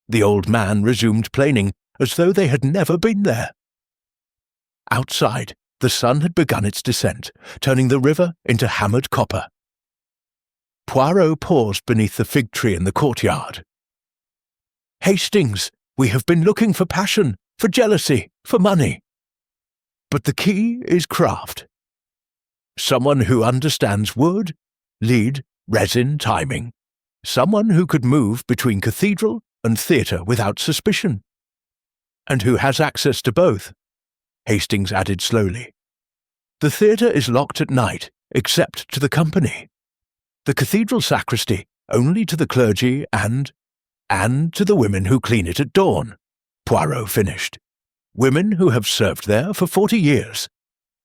The old man resumed planing as though they had never been there. Outside, the sun had begun its descent, turning the river into hammered copper. Poirot paused beneath the fig tree in the courtyard. "Hastings, we have been looking for passion, for jealousy, for money. But the key is craft. Someone who understands wood, lead, resin, timing. Someone who could move between cathedral and theatre without suspicion. And who has access to both," Hastings added slowly. "The theatre is locked at night, except to the company. The cathedral sacristy only to the clergy and to the women who clean it at dawn," Poirot finished. "Women who have served there for 40 years.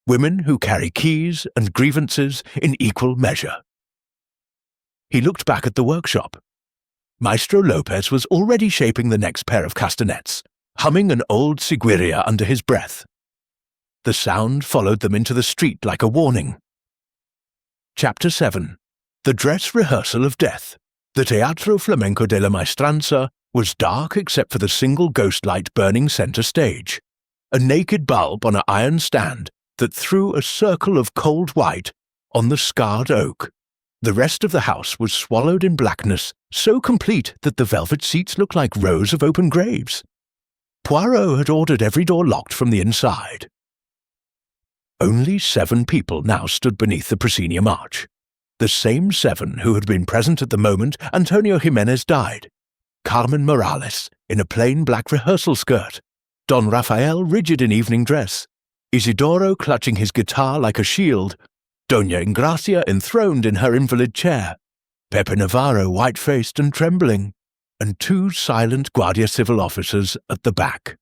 Women who carry keys and grievances in equal measure." He looked back at the workshop. Maestro Lopez was already shaping the next pair of castanets, humming an old seguiria under his breath. The sound followed them into the street like a warning. Chapter 7. The Dress Rehearsal of Death. The Teatro Flamenco de la Maestranza was dark except for the single ghost light burning center stage, a naked bulb on an iron stand that threw a circle of cold white on the scarred oak. The rest of the house was swallowed in blackness, so complete that the velvet seats looked like rows of open graves. Poirot had ordered every door locked from the inside. Only 7 people now stood beneath the proscenium arch. The same 7 who had been present at the moment Antonio Jimenez died. Carmen Morales, in a plain black rehearsal skirt. Don Rafael rigid in evening dress. Isidoro clutching his guitar like a shield. Doña Ingracia enthroned in her invalid chair. Pepe Navarro white-faced and trembling. And 2 silent Guardia Civil officers at the back.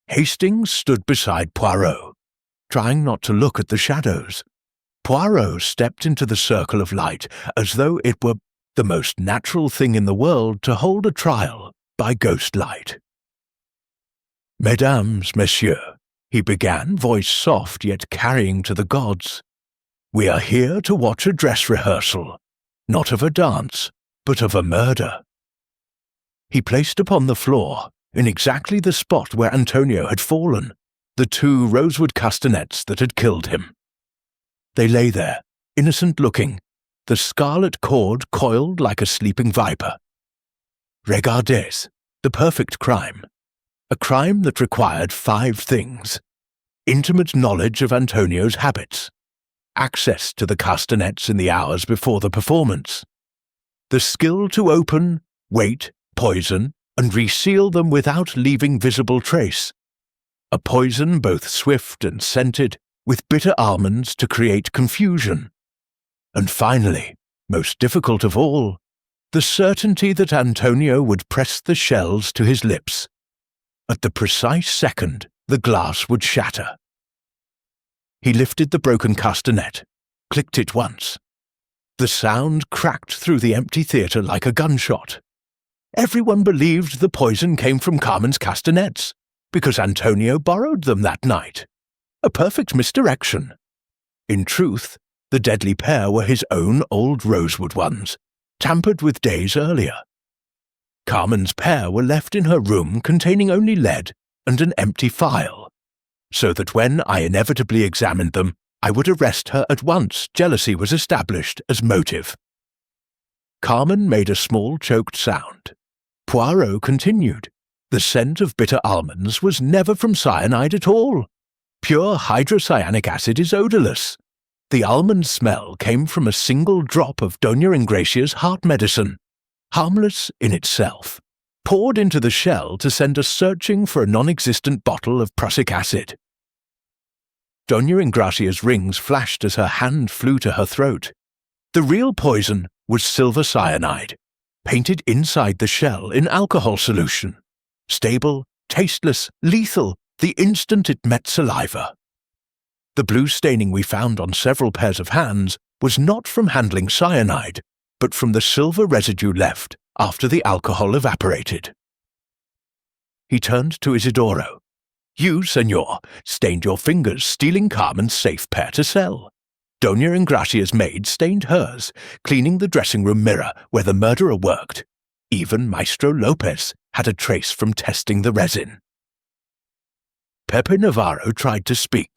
Hastings stood beside Poirot, trying not to look at the shadows. Poirot stepped into the circle of light as though it were the most natural thing in the world to hold a trial by ghost light. "Mesdames, messieurs," he began, voice soft yet carrying to the gods, "we are here to watch a dress rehearsal, not of a dance, but of a murder." He placed upon the floor, in exactly the spot where Antonio had fallen, the 2 rosewood castanets that had killed him. They lay there, innocent-looking, the scarlet cord coiled like a sleeping viper. Regardez, the perfect crime. A crime that required 5 things: intimate knowledge of Antonio's habits, access to the castanets in the hours before the performance, the skill to open, wait, poison, and reseal them without leaving visible trace, a poison both swift and scented, with bitter almonds to create confusion, and finally, most difficult of all, the certainty that Antonio would press the shells to his lips. At the precise second, the glass would shatter. He lifted the broken castanet, clicked it once. The sound cracked through the empty theatre like a gunshot. Everyone believed the poison came from Carmen's castanets, because Antonio borrowed them that night. A perfect misdirection. In truth, the deadly pair were his own old rosewood ones, tampered with days earlier. Carmen's pair were left in her room containing only lead and an empty phial, so that when I inevitably examined them, I would arrest her at once jealousy was established as motive. Carmen made a small choked sound. Poirot continued. The scent of bitter almonds was never from cyanide at all. Pure hydrocyanic acid is odourless. The almond smell came from a single drop of Dona Ingratia's heart medicine, harmless in itself, poured into the shell to send us searching for a non-existent bottle of prussic acid. Dona Ingratia's rings flashed as her hand flew to her throat. The real poison was silver cyanide, painted inside the shell in alcohol solution. Stable, tasteless, lethal, the instant it met saliva. The blue staining we found on several pairs of hands was not from handling cyanide, but from the silver residue left after the alcohol evaporated. He turned to Isidoro. You, senor, stained your fingers stealing Carmen's safe pair to sell. Dona Ingratia's maid stained hers, cleaning the dressing-room mirror where the murderer worked. Even Maestro Lopez had a trace from testing the resin. Pepe Navarro tried to speak.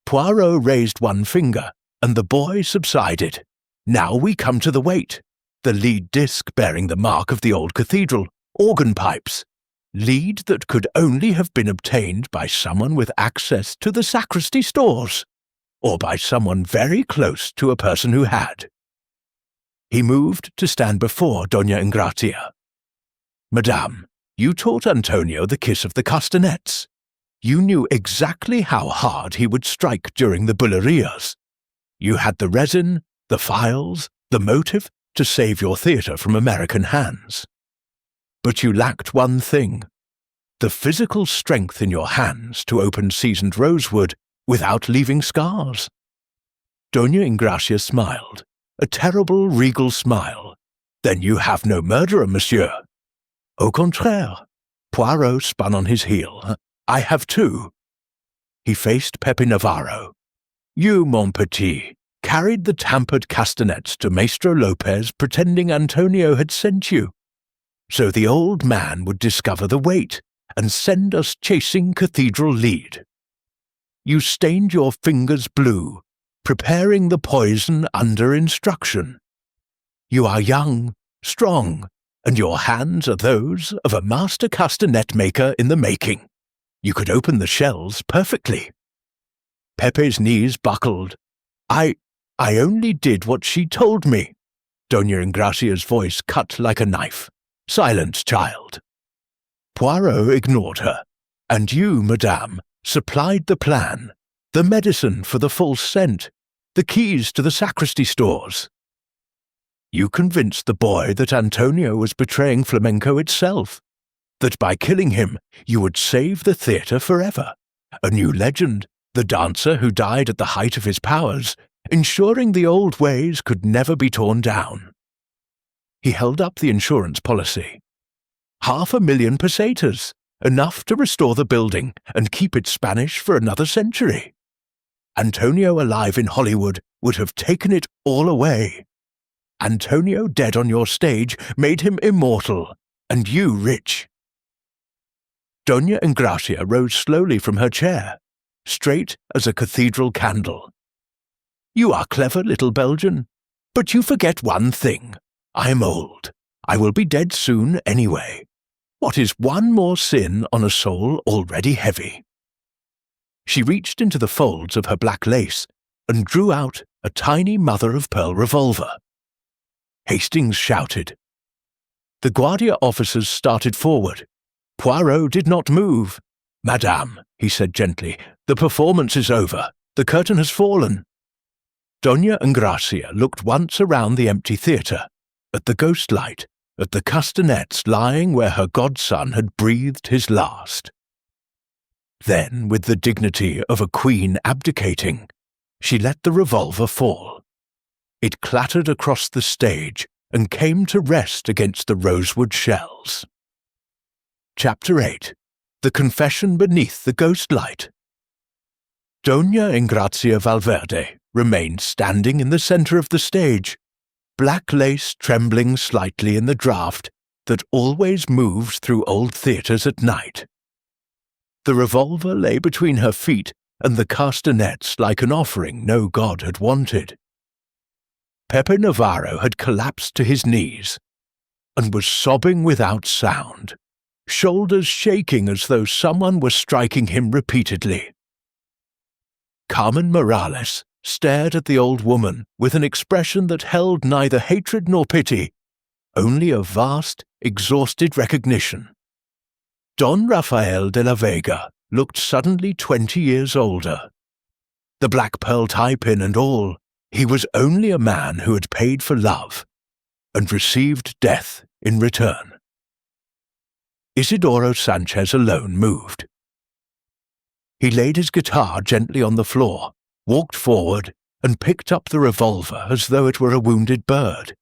Poirot raised one finger, and the boy subsided. Now we come to the weight. The lead disc bearing the mark of the old cathedral, organ pipes. Lead that could only have been obtained by someone with access to the sacristy stores, or by someone very close to a person who had. He moved to stand before Dona Ingratia. Madame, you taught Antonio the kiss of the castanets. You knew exactly how hard he would strike during the bulerias. You had the resin, the phials, the motive to save your theatre from American hands. But you lacked one thing, the physical strength in your hands to open seasoned rosewood without leaving scars. Dona Ingratia smiled, a terrible regal smile. Then you have no murderer, monsieur. Au contraire. Poirot spun on his heel. I have two. He faced Pepe Navarro. You, mon petit, carried the tampered castanets to Maestro Lopez pretending Antonio had sent you. So the old man would discover the weight and send us chasing cathedral lead. You stained your fingers blue, preparing the poison under instruction. You are young, strong, and your hands are those of a master castanet maker in the making. You could open the shells perfectly. Pepe's knees buckled. I only did what she told me. Dona Ingratia's voice cut like a knife. Silence, child. Poirot ignored her. And you, madame, supplied the plan, the medicine for the false scent, the keys to the sacristy stores. You convinced the boy that Antonio was betraying flamenco itself, that by killing him you would save the theatre forever. A new legend, the dancer who died at the height of his powers, ensuring the old ways could never be torn down. He held up the insurance policy. 500,000 pesetas, enough to restore the building and keep it Spanish for another century. Antonio alive in Hollywood would have taken it all away. Antonio dead on your stage made him immortal, and you rich. Dona Ingratia rose slowly from her chair, straight as a cathedral candle. You are clever, little Belgian, but you forget one thing. I am old. I will be dead soon anyway. What is one more sin on a soul already heavy? She reached into the folds of her black lace and drew out a tiny mother-of-pearl revolver. Hastings shouted. The Guardia officers started forward. Poirot did not move. Madame, he said gently, the performance is over. The curtain has fallen. Doña Engracia looked once around the empty theatre, at the ghost light, at the castanets lying where her godson had breathed his last. Then, with the dignity of a queen abdicating, she let the revolver fall. It clattered across the stage and came to rest against the rosewood shells. Chapter 8. The Confession Beneath the Ghost Light. Doña Engracia Valverde remained standing in the centre of the stage, black lace trembling slightly in the draught that always moves through old theatres at night. The revolver lay between her feet and the castanets like an offering no god had wanted. Pepe Navarro had collapsed to his knees and was sobbing without sound, shoulders shaking as though someone were striking him repeatedly. Carmen Morales stared at the old woman with an expression that held neither hatred nor pity, only a vast, exhausted recognition. Don Rafael de la Vega looked suddenly 20 years older. The black pearl tie-pin and all, he was only a man who had paid for love and received death in return. Isidoro Sanchez alone moved. He laid his guitar gently on the floor, walked forward, and picked up the revolver as though it were a wounded bird.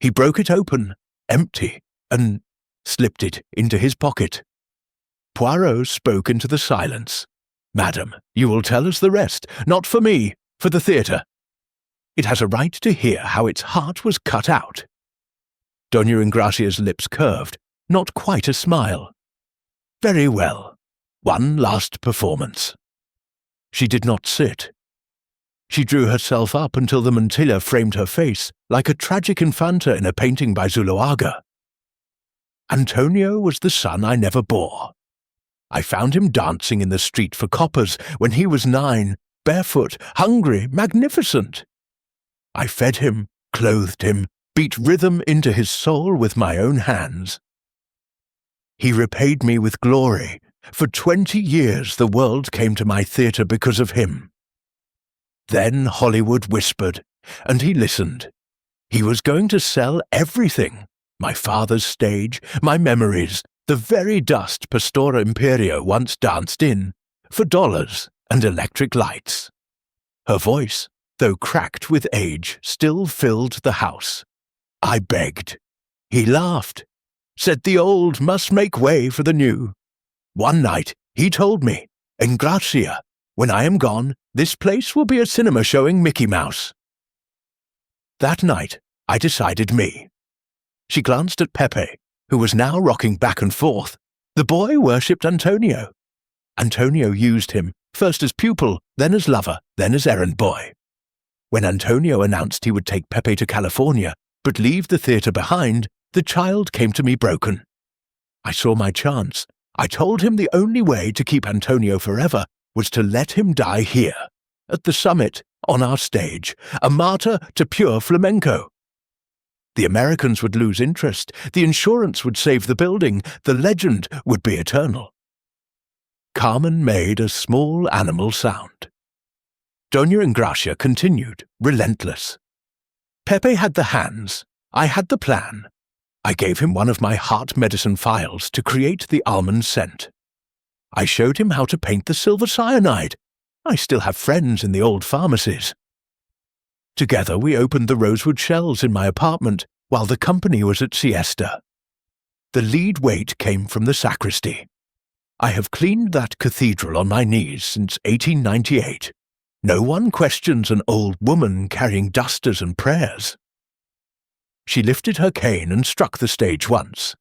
He broke it open, empty, and slipped it into his pocket. Poirot spoke into the silence. "Madam, you will tell us the rest, not for me, for the theatre. It has a right to hear how its heart was cut out." Doña Engracia's lips curved, not quite a smile. "Very well. One last performance." She did not sit. She drew herself up until the mantilla framed her face like a tragic infanta in a painting by Zuloaga. Antonio was the son I never bore. I found him dancing in the street for coppers when he was 9, barefoot, hungry, magnificent. I fed him, clothed him, beat rhythm into his soul with my own hands. He repaid me with glory. For 20 years the world came to my theatre because of him. Then Hollywood whispered, and he listened. He was going to sell everything, my father's stage, my memories, the very dust Pastora Imperio once danced in, for dollars and electric lights. Her voice, though cracked with age, still filled the house. I begged. He laughed, said the old must make way for the new. One night he told me, "Engracia, when I am gone, this place will be a cinema showing Mickey Mouse." That night I decided me. She glanced at Pepe, who was now rocking back and forth. The boy worshipped Antonio. Antonio used him, first as pupil, then as lover, then as errand boy. When Antonio announced he would take Pepe to California, but leave the theatre behind, the child came to me broken. I saw my chance. I told him the only way to keep Antonio forever was to let him die here, at the summit, on our stage, a martyr to pure flamenco. The Americans would lose interest, the insurance would save the building, the legend would be eternal. Carmen made a small animal sound. Doña Engracia continued, relentless. Pepe had the hands, I had the plan. I gave him one of my heart medicine phials to create the almond scent. I showed him how to paint the silver cyanide. I still have friends in the old pharmacies. Together we opened the rosewood shells in my apartment while the company was at siesta. The lead weight came from the sacristy. I have cleaned that cathedral on my knees since 1898. No one questions an old woman carrying dusters and prayers. She lifted her cane and struck the stage once.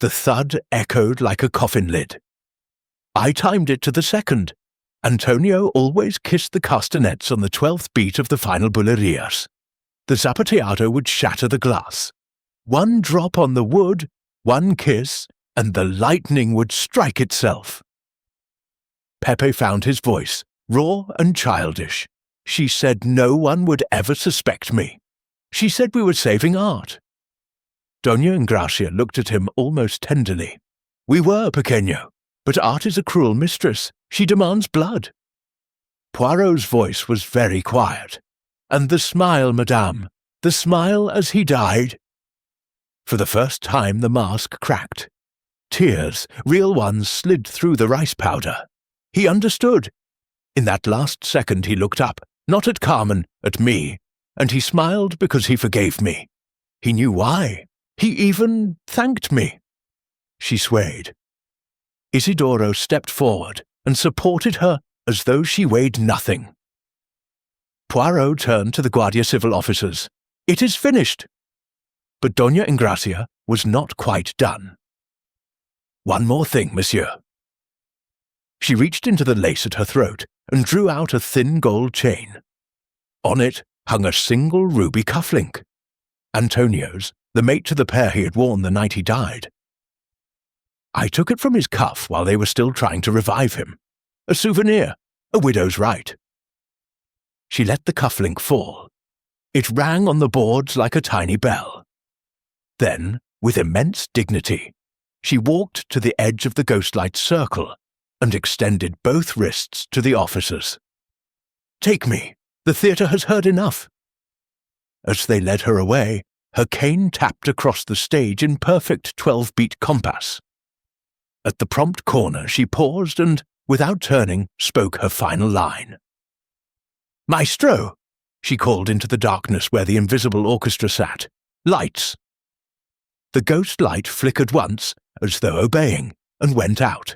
The thud echoed like a coffin lid. I timed it to the second. Antonio always kissed the castanets on the 12th beat of the final bulerias. The zapateado would shatter the glass. One drop on the wood, one kiss, and the lightning would strike itself. Pepe found his voice, raw and childish. She said no one would ever suspect me. She said we were saving art. Doña Engracia looked at him almost tenderly. We were, pequeño, but art is a cruel mistress. She demands blood. Poirot's voice was very quiet. And the smile, madame, the smile as he died." For the first time the mask cracked. Tears, real ones, slid through the rice powder. He understood. In that last second he looked up, not at Carmen, at me, and he smiled because he forgave me. He knew why. He even thanked me. She swayed. Isidoro stepped forward and supported her as though she weighed nothing. Poirot turned to the Guardia Civil officers. "It is finished." But Doña Ingracia was not quite done. "One more thing, monsieur." She reached into the lace at her throat and drew out a thin gold chain. On it hung a single ruby cufflink. Antonio's, the mate to the pair he had worn the night he died. "I took it from his cuff while they were still trying to revive him. A souvenir, a widow's right." She let the cufflink fall. It rang on the boards like a tiny bell. Then, with immense dignity, she walked to the edge of the ghostlight circle and extended both wrists to the officers. "Take me. The theatre has heard enough." As they led her away, her cane tapped across the stage in perfect 12-beat compás. At the prompt corner she paused and, without turning, spoke her final line. "Maestro!" she called into the darkness where the invisible orchestra sat. "Lights!" The ghost light flickered once, as though obeying, and went out.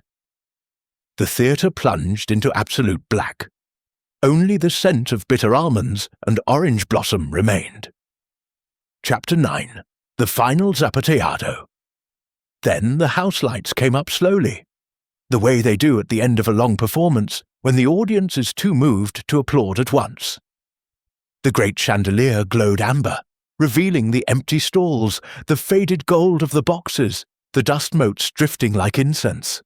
The theatre plunged into absolute black. Only the scent of bitter almonds and orange blossom remained. Chapter 9. The Final Zapateado. Then the house lights came up slowly, the way they do at the end of a long performance when the audience is too moved to applaud at once. The great chandelier glowed amber, revealing the empty stalls, the faded gold of the boxes, the dust motes drifting like incense.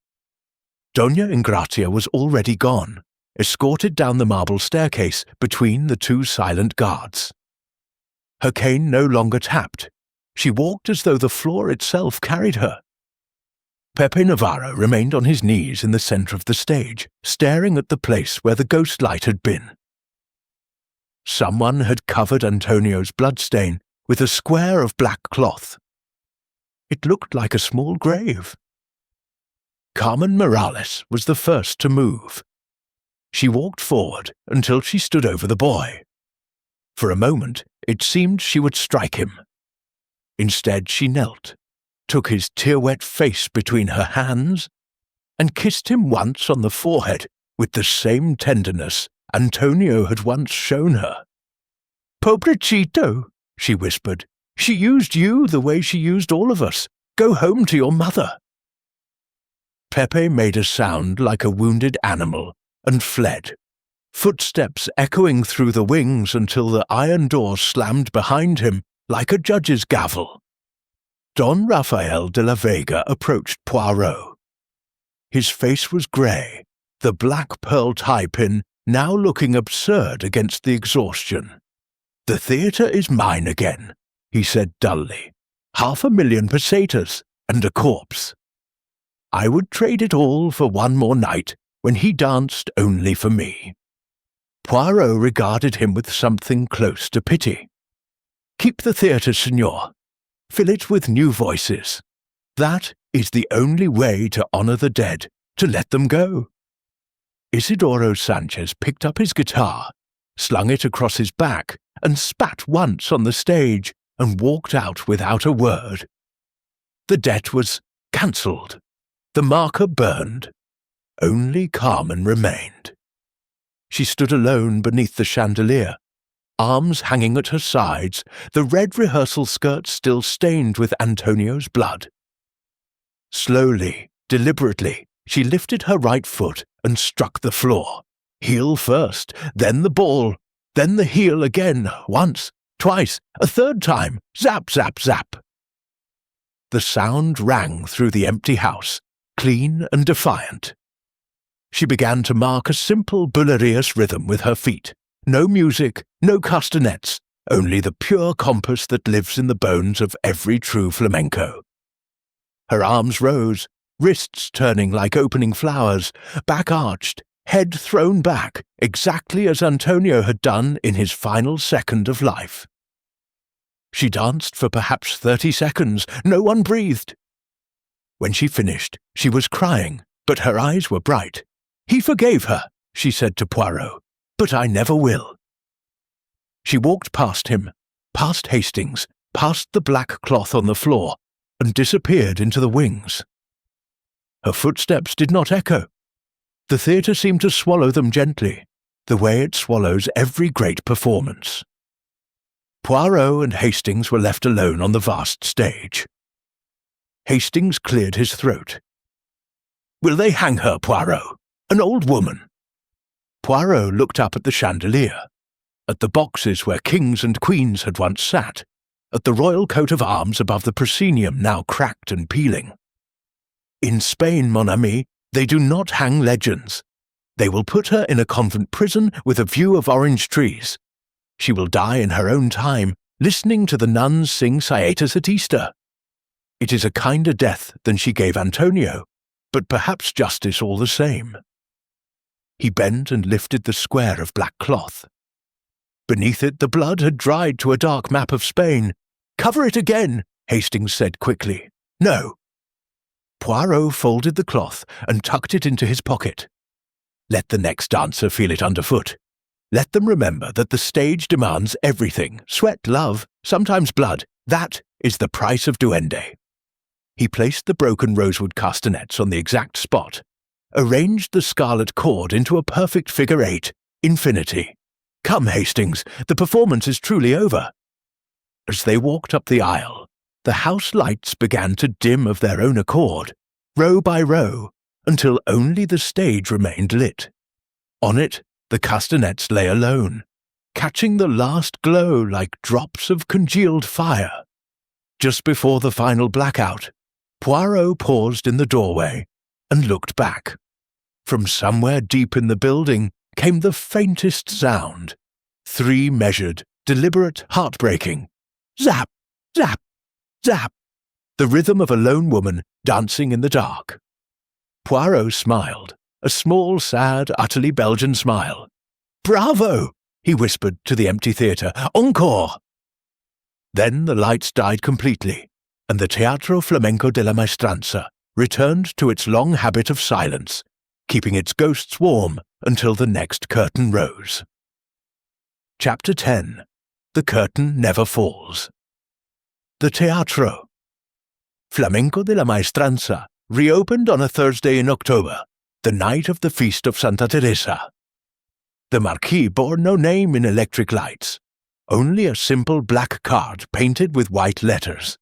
Doña Ingracia was already gone, escorted down the marble staircase between the two silent guards. Her cane no longer tapped. She walked as though the floor itself carried her. Pepe Navarro remained on his knees in the center of the stage, staring at the place where the ghost light had been. Someone had covered Antonio's bloodstain with a square of black cloth. It looked like a small grave. Carmen Morales was the first to move. She walked forward until she stood over the boy. For a moment, it seemed she would strike him. Instead, she knelt, took his tear-wet face between her hands, and kissed him once on the forehead with the same tenderness Antonio had once shown her. "Pobrecito," she whispered. "She used you the way she used all of us. Go home to your mother." Pepe made a sound like a wounded animal and fled, footsteps echoing through the wings until the iron door slammed behind him like a judge's gavel. Don Rafael de la Vega approached Poirot. His face was grey, the black pearl tie-pin now looking absurd against the exhaustion. "The theatre is mine again," he said dully. "500,000 pesetas and a corpse. I would trade it all for one more night when he danced only for me." Poirot regarded him with something close to pity. "Keep the theatre, senor. Fill it with new voices. That is the only way to honor the dead, to let them go." Isidoro Sanchez picked up his guitar, slung it across his back, and spat once on the stage and walked out without a word. The debt was cancelled. The marker burned. Only Carmen remained. She stood alone beneath the chandelier, arms hanging at her sides, the red rehearsal skirt still stained with Antonio's blood. Slowly, deliberately, she lifted her right foot and struck the floor. Heel first, then the ball, then the heel again, once, twice, a third time, zap, zap, zap. The sound rang through the empty house, clean and defiant. She began to mark a simple bulerías rhythm with her feet. No music, no castanets, only the pure compás that lives in the bones of every true flamenco. Her arms rose, wrists turning like opening flowers, back arched, head thrown back, exactly as Antonio had done in his final second of life. She danced for perhaps 30 seconds. No one breathed. When she finished, she was crying, but her eyes were bright. "He forgave her," she said to Poirot, "but I never will." She walked past him, past Hastings, past the black cloth on the floor, and disappeared into the wings. Her footsteps did not echo. The theatre seemed to swallow them gently, the way it swallows every great performance. Poirot and Hastings were left alone on the vast stage. Hastings cleared his throat. "Will they hang her, Poirot? An old woman?" Poirot looked up at the chandelier, at the boxes where kings and queens had once sat, at the royal coat of arms above the proscenium now cracked and peeling. "In Spain, mon ami, they do not hang legends. They will put her in a convent prison with a view of orange trees. She will die in her own time, listening to the nuns sing saetas at Easter. It is a kinder death than she gave Antonio, but perhaps justice all the same." He bent and lifted the square of black cloth. Beneath it the blood had dried to a dark map of Spain. "Cover it again," Hastings said quickly. "No." Poirot folded the cloth and tucked it into his pocket. "Let the next dancer feel it underfoot. Let them remember that the stage demands everything, sweat, love, sometimes blood. That is the price of duende." He placed the broken rosewood castanets on the exact spot, arranged the scarlet cord into a perfect figure 8, infinity. "Come, Hastings, the performance is truly over." As they walked up the aisle, the house lights began to dim of their own accord, row by row, until only the stage remained lit. On it, the castanets lay alone, catching the last glow like drops of congealed fire. Just before the final blackout, Poirot paused in the doorway and looked back. From somewhere deep in the building came the faintest sound, 3 measured, deliberate, heartbreaking. Zap! Zap! Zap! The rhythm of a lone woman dancing in the dark. Poirot smiled, a small, sad, utterly Belgian smile. "Bravo!" he whispered to the empty theatre. "Encore!" Then the lights died completely, and the Teatro Flamenco de la Maestranza returned to its long habit of silence, keeping its ghosts warm until the next curtain rose. Chapter 10. The Curtain Never Falls. The Teatro. Flamenco de la Maestranza reopened on a Thursday in October, the night of the feast of Santa Teresa. The marquee bore no name in electric lights, only a simple black card painted with white letters.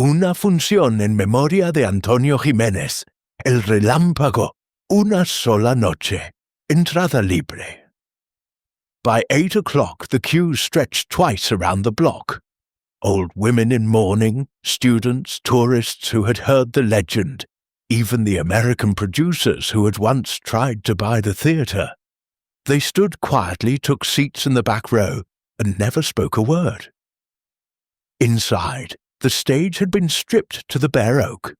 Una función en memoria de Antonio Jiménez, el relámpago, una sola noche, entrada libre. By 8 o'clock the queues stretched twice around the block. Old women in mourning, students, tourists who had heard the legend, even the American producers who had once tried to buy the theatre. They stood quietly, took seats in the back row, and never spoke a word. Inside, the stage had been stripped to the bare oak.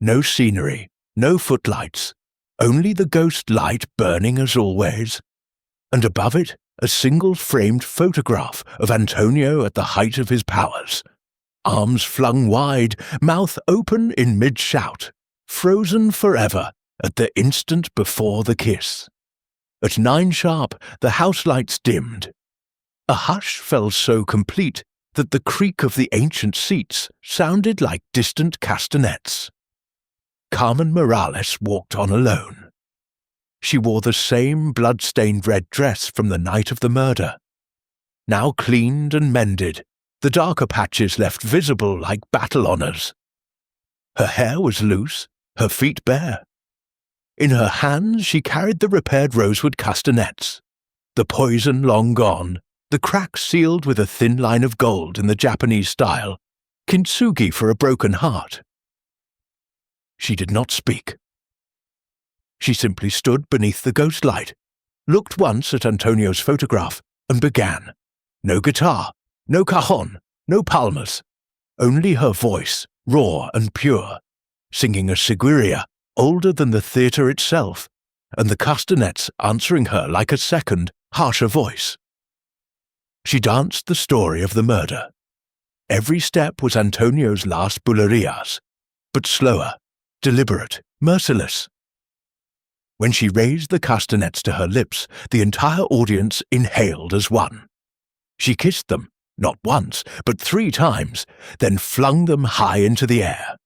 No scenery, no footlights, only the ghost light burning as always, and above it a single framed photograph of Antonio at the height of his powers, arms flung wide, mouth open in mid-shout, frozen forever at the instant before the kiss. At 9 sharp, the house lights dimmed. A hush fell so complete that the creak of the ancient seats sounded like distant castanets. Carmen Morales walked on alone. She wore the same blood-stained red dress from the night of the murder. Now cleaned and mended, the darker patches left visible like battle honours. Her hair was loose, her feet bare. In her hands she carried the repaired rosewood castanets, the poison long gone, the cracks sealed with a thin line of gold in the Japanese style, kintsugi for a broken heart. She did not speak. She simply stood beneath the ghost light, looked once at Antonio's photograph, and began. No guitar, no cajon, no palmas, only her voice, raw and pure, singing a seguiria older than the theatre itself, and the castanets answering her like a second, harsher voice. She danced the story of the murder. Every step was Antonio's last bulerias, but slower, deliberate, merciless. When she raised the castanets to her lips, the entire audience inhaled as one. She kissed them, not once, but 3 times, then flung them high into the air.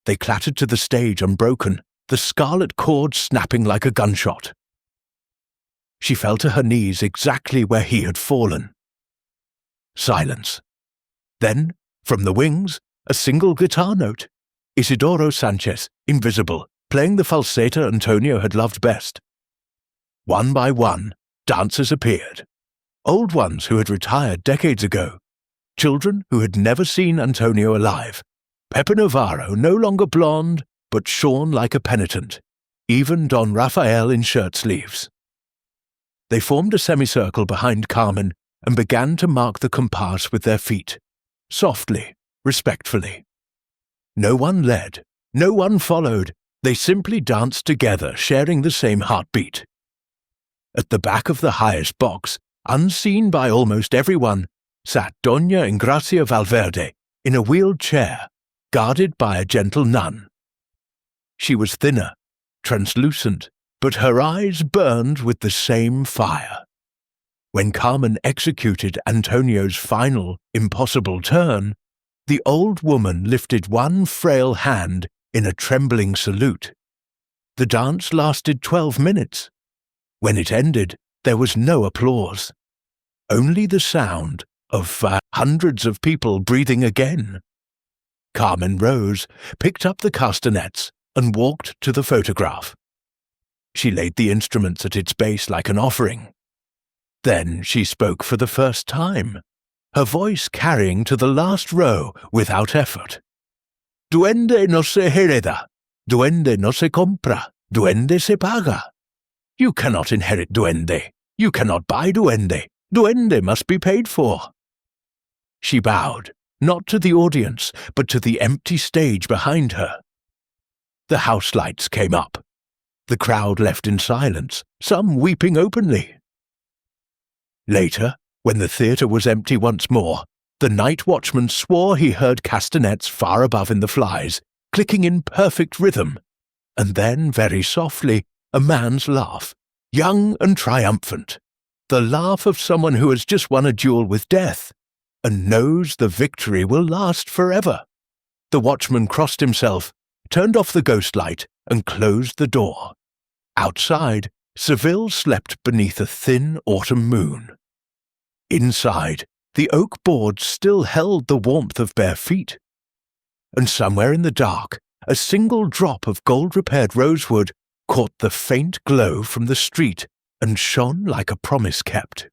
They clattered to the stage unbroken, the scarlet cord snapping like a gunshot. She fell to her knees exactly where he had fallen. Silence. Then, from the wings, a single guitar note. Isidoro Sanchez, invisible, playing the falsetto Antonio had loved best. One by one, dancers appeared. Old ones who had retired decades ago. Children who had never seen Antonio alive. Pepe Navarro no longer blonde, but shorn like a penitent. Even Don Rafael in shirt sleeves. They formed a semicircle behind Carmen and began to mark the compás with their feet. Softly, respectfully. No one led, no one followed. They simply danced together, sharing the same heartbeat. At the back of the highest box, unseen by almost everyone, sat Doña Ingracia Valverde in a wheeled chair, guarded by a gentle nun. She was thinner, translucent, but her eyes burned with the same fire. When Carmen executed Antonio's final, impossible turn, the old woman lifted one frail hand in a trembling salute. The dance lasted 12 minutes. When it ended, there was no applause. Only the sound of hundreds of people breathing again. Carmen rose, picked up the castanets, and walked to the photograph. She laid the instruments at its base like an offering. Then she spoke for the first time, her voice carrying to the last row without effort. Duende no se hereda, duende no se compra, duende se paga. You cannot inherit duende, you cannot buy duende, duende must be paid for. She bowed, not to the audience, but to the empty stage behind her. The house lights came up. The crowd left in silence, some weeping openly. Later, when the theatre was empty once more, the night watchman swore he heard castanets far above in the flies, clicking in perfect rhythm, and then, very softly, a man's laugh, young and triumphant, the laugh of someone who has just won a duel with death, and knows the victory will last forever. The watchman crossed himself, turned off the ghost light, and closed the door. Outside, Seville slept beneath a thin autumn moon. Inside, the oak boards still held the warmth of bare feet. And somewhere in the dark, a single drop of gold-repaired rosewood caught the faint glow from the street and shone like a promise kept.